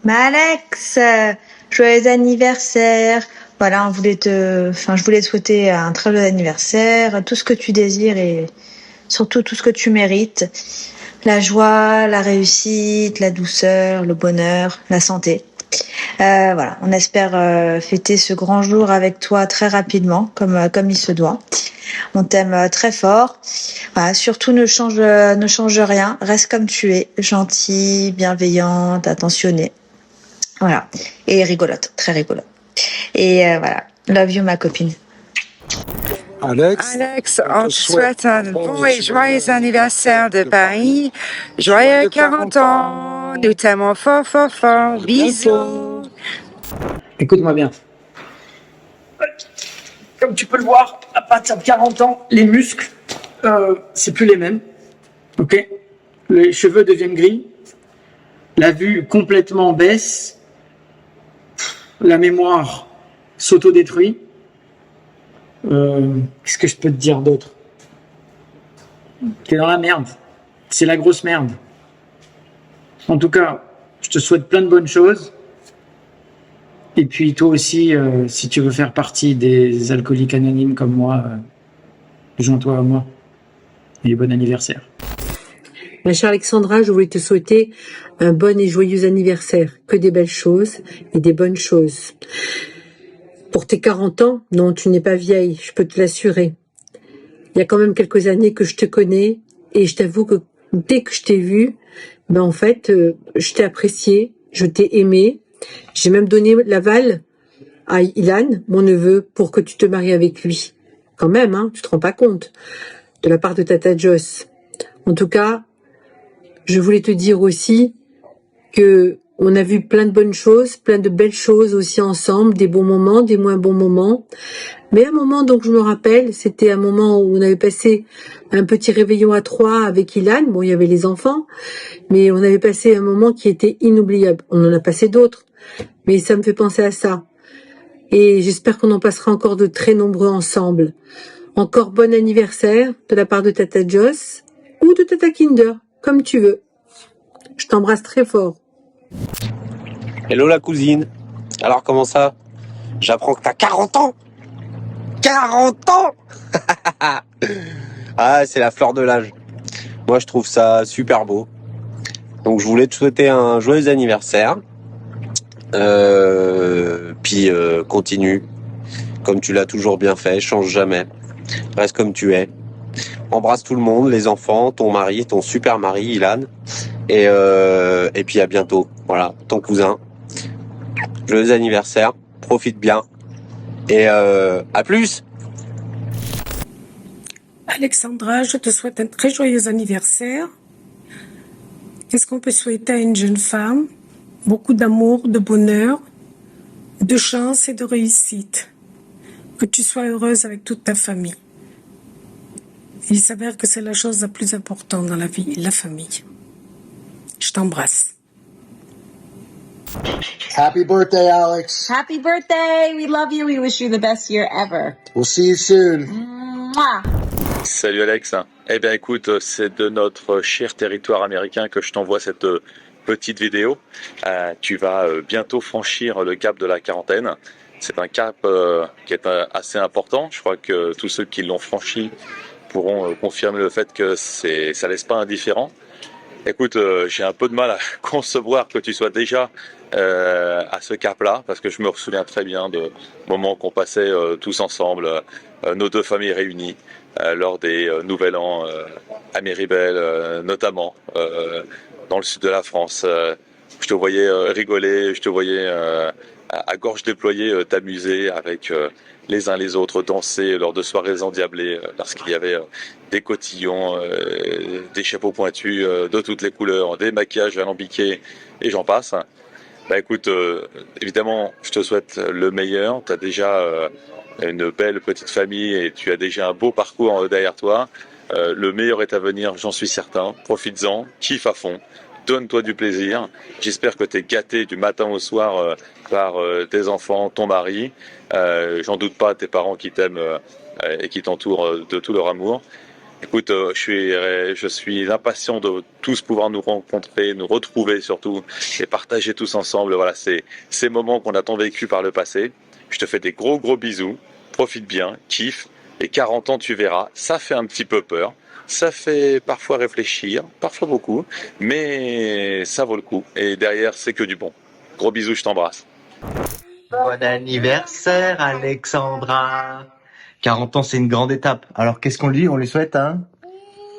Alex, joyeux anniversaire. Voilà, je voulais te souhaiter un très joyeux anniversaire, tout ce que tu désires et surtout tout ce que tu mérites. La joie, la réussite, la douceur, le bonheur, la santé. Voilà, on espère fêter ce grand jour avec toi très rapidement, comme il se doit. On t'aime très fort. Voilà, surtout ne change rien, reste comme tu es, gentille, bienveillante, attentionnée. Voilà, et rigolote, très rigolote. Et voilà, love you ma copine. Alex, on te souhaite un bon et joyeux anniversaire de Paris. Joyeux 40 ans. Nous t'aimons fort. Bisous. Écoute-moi bien. Comme tu peux le voir, à partir de 40 ans, les muscles, c'est plus les mêmes. Ok ? Les cheveux deviennent gris. La vue complètement baisse. La mémoire s'autodétruit. Qu'est-ce que je peux te dire d'autre? T'es dans la merde. C'est la grosse merde. En tout cas, je te souhaite plein de bonnes choses. Et puis toi aussi, si tu veux faire partie des alcooliques anonymes comme moi, joins-toi à moi. Et bon anniversaire. Ma chère Alexandra, je voulais te souhaiter un bon et joyeux anniversaire. Que des belles choses et des bonnes choses. Pour tes 40 ans, non, tu n'es pas vieille, je peux te l'assurer. Il y a quand même quelques années que je te connais et je t'avoue que dès que je t'ai vu, ben en fait, je t'ai apprécié, je t'ai aimé. J'ai même donné l'aval à Ilan, mon neveu, pour que tu te maries avec lui. Quand même, hein, tu te rends pas compte, de la part de Tata Joss. En tout cas, je voulais te dire aussi que on a vu plein de bonnes choses, plein de belles choses aussi ensemble, des bons moments, des moins bons moments. Mais un moment, donc je me rappelle, c'était un moment où on avait passé un petit réveillon à 3 avec Ilan. Bon, il y avait les enfants, mais on avait passé un moment qui était inoubliable. On en a passé d'autres, mais ça me fait penser à ça. Et j'espère qu'on en passera encore de très nombreux ensemble. Encore bon anniversaire de la part de Tata Joss ou de Tata Kinder, comme tu veux. Je t'embrasse très fort. Hello la cousine. Alors comment ça? J'apprends que t'as 40 ans. 40 ans. Ah, c'est la fleur de l'âge. Moi, je trouve ça super beau. Donc, je voulais te souhaiter un joyeux anniversaire. Puis, continue. Comme tu l'as toujours bien fait, change jamais. Reste comme tu es. Embrasse tout le monde, les enfants, ton mari, ton super mari, Ilan. Et puis, à bientôt. Voilà, ton cousin. Joyeux anniversaire. Profite bien. Et à plus. Alexandra, je te souhaite un très joyeux anniversaire. Qu'est-ce qu'on peut souhaiter à une jeune femme? Beaucoup d'amour, de bonheur, de chance et de réussite. Que tu sois heureuse avec toute ta famille. Il s'avère que c'est la chose la plus importante dans la vie, la famille. Je t'embrasse. Happy birthday, Alex. Happy birthday. We love you. We wish you the best year ever. We'll see you soon. Mwah. Salut Alex. Eh bien écoute, c'est de notre cher territoire américain que je t'envoie cette petite vidéo. Tu vas bientôt franchir le cap de la quarantaine. C'est un cap qui est assez important. Je crois que tous ceux qui l'ont franchi pourront confirmer le fait que ça laisse pas indifférent. Écoute, j'ai un peu de mal à concevoir que tu sois déjà à ce cap-là, parce que je me souviens très bien de moments qu'on passait tous ensemble, nos deux familles réunies, lors des Nouvel An à Méribel, notamment, dans le sud de la France. Je te voyais rigoler, je te voyais à gorge déployée t'amuser avec les uns les autres, danser lors de soirées endiablées, lorsqu'il y avait des cotillons, des chapeaux pointus de toutes les couleurs, des maquillages alambiqués, et j'en passe. Bah écoute, évidemment, je te souhaite le meilleur. Tu as déjà une belle petite famille et tu as déjà un beau parcours derrière toi. Le meilleur est à venir, j'en suis certain. Profites-en, kiffe à fond, donne-toi du plaisir. J'espère que tu es gâté du matin au soir par tes enfants, ton mari. J'en doute pas, tes parents qui t'aiment et qui t'entourent de tout leur amour. Écoute, je suis impatient de tous pouvoir nous rencontrer, nous retrouver surtout et partager tous ensemble. Voilà, c'est ces moments qu'on a tant vécu par le passé. Je te fais des gros bisous. Profite bien, kiffe. Et 40 ans, tu verras, ça fait un petit peu peur. Ça fait parfois réfléchir, parfois beaucoup, mais ça vaut le coup. Et derrière, c'est que du bon. Gros bisous, je t'embrasse. Bon anniversaire, Alexandra. 40 ans, c'est une grande étape. Alors, qu'est-ce qu'on lui souhaite, hein?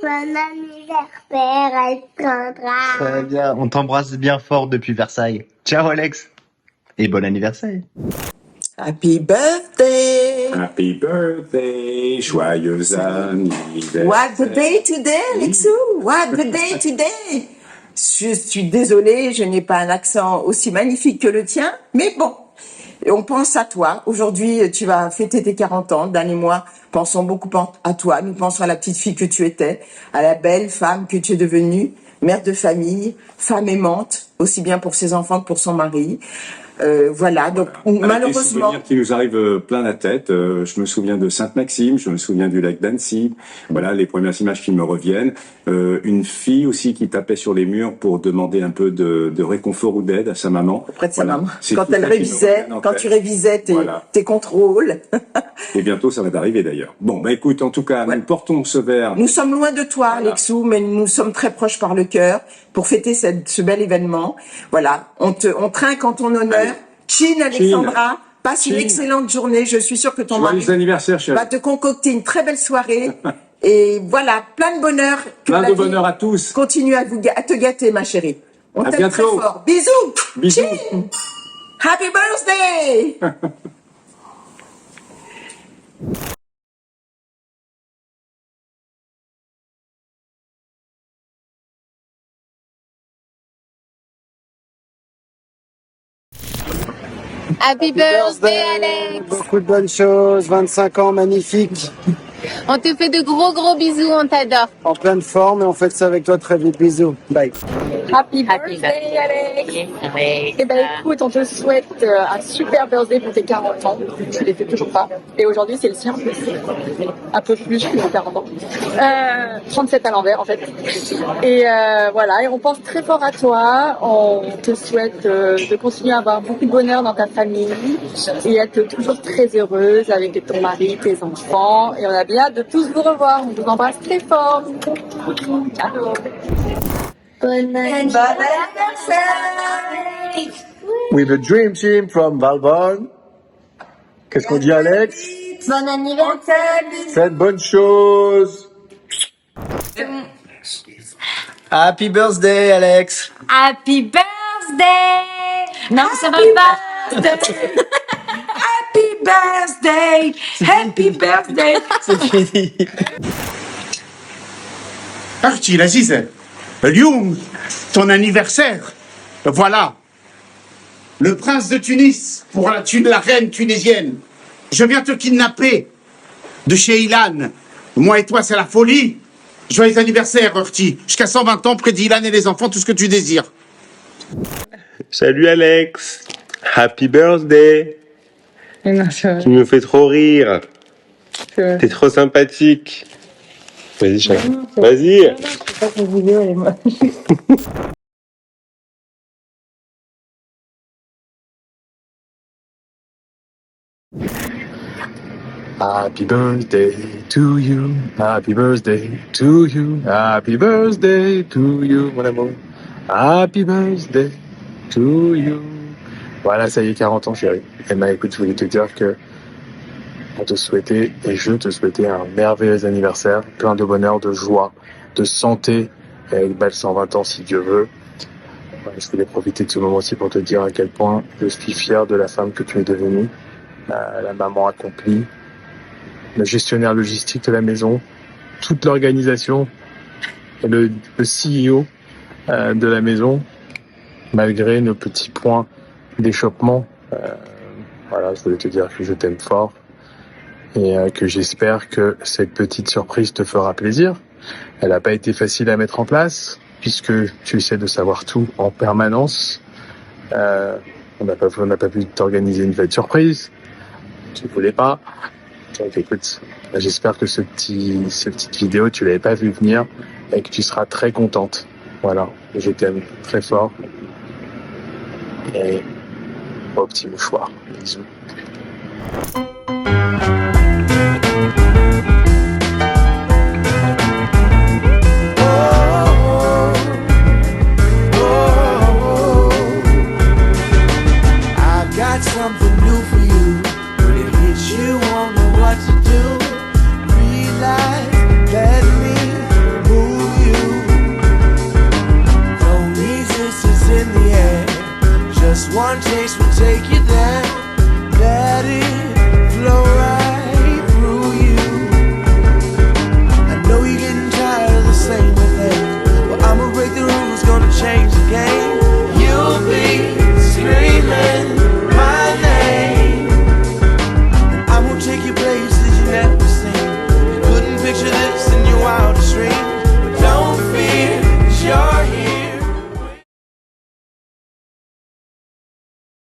Bon anniversaire, Alexandra. Très bien. On t'embrasse bien fort depuis Versailles. Ciao, Alex. Et bon anniversaire. Happy birthday! Happy birthday, joyeux anniversaire. What the day today, Alexou? What the day today? Je suis désolée, je n'ai pas un accent aussi magnifique que le tien, mais bon, on pense à toi. Aujourd'hui, tu vas fêter tes 40 ans. Dan et moi pensons beaucoup à toi. Nous pensons à la petite fille que tu étais, à la belle femme que tu es devenue, mère de famille, femme aimante, aussi bien pour ses enfants que pour son mari. Voilà, donc malheureusement... Des souvenirs qui nous arrivent plein la tête. Je me souviens de Sainte-Maxime, je me souviens du lac d'Annecy. Voilà, les premières images qui me reviennent. Une fille aussi qui tapait sur les murs pour demander un peu de réconfort ou d'aide à sa maman. Auprès de sa maman. Quand elle révisait, quand tu révisais tes contrôles. Et bientôt, ça va arriver d'ailleurs. Bon, bah écoute, en tout cas, nous portons ce verre. Nous sommes loin de toi, Alexou, mais nous sommes très proches par le cœur pour fêter ce bel événement. Voilà, on trinque en ton honneur. Chin, Alexandra. Passe une excellente journée. Je suis sûre que ton mari Joyeux anniversaire, chérie. va te concocter une très belle soirée. Et voilà, plein de bonheur. Que Plein la de vie bonheur à tous. continue à te gâter, ma chérie. On À t'aime très bientôt. fort. Bisous. Bisous. Chin. Happy birthday. Happy birthday, Alex! Beaucoup de bonnes choses, 25 ans, magnifique. On te fait de gros bisous, on t'adore. En pleine forme et on fait ça avec toi très vite. Bisous. Bye. Happy birthday, Alex! Eh ben écoute, on te souhaite un super birthday pour tes 40 ans. Tu les fais toujours pas. Et aujourd'hui, c'est le sien. Un peu plus que 40 ans. 37 à l'envers, en fait. Et voilà, et on pense très fort à toi. On te souhaite de continuer à avoir beaucoup de bonheur dans ta famille et être toujours très heureuse avec ton mari, tes enfants. Et on a bien hâte de tous vous revoir. On vous embrasse très fort. Ciao. Bon anniversaire. With a dream team from Valborn. Qu'est-ce qu'on dit, Alex? Bon anniversaire. Faites bonne chose. Happy birthday, Alex. Happy birthday! Non, ça va pas! Happy birthday. Happy birthday. C'est fini. Archie, l'Aziz, Lyoum, ton anniversaire. Voilà. Le prince de Tunis pour la reine tunisienne. Je viens te kidnapper de chez Ilan. Moi et toi, c'est la folie. Joyeux anniversaire, Archie. Jusqu'à 120 ans, près d'Ilan et les enfants, tout ce que tu désires. Salut Alex. Happy birthday. Non, c'est vrai. Tu me fais trop rire. C'est vrai. T'es trop sympathique. Vas-y, chacun. Non, c'est vrai. Vas-y. Non, c'est pas cette vidéo, elle est moche. Happy birthday to you, happy birthday to you, happy birthday to you, mon amour. Happy birthday to you. Voilà, ça y est, 40 ans, chérie. Et bah écoute, je voulais te dire que on te souhaitait, et je te souhaitais un merveilleux anniversaire, plein de bonheur, de joie, de santé, et avec belle 120 ans si Dieu veut. Voilà, je voulais profiter de ce moment aussi pour te dire à quel point je suis fier de la femme que tu es devenue, la maman accomplie, le gestionnaire logistique de la maison, toute l'organisation, le CEO de la maison, malgré nos petits points d'échoppement. Voilà, je voulais te dire que je t'aime fort et que j'espère que cette petite surprise te fera plaisir. Elle n'a pas été facile à mettre en place puisque tu essaies de savoir tout en permanence. On n'a pas pu t'organiser une fête surprise. Tu voulais pas. Donc écoute, j'espère que cette petite vidéo, tu l'avais pas vu venir et que tu seras très contente. Voilà, je t'aime très fort. Et au petit mouchoir. Bisous.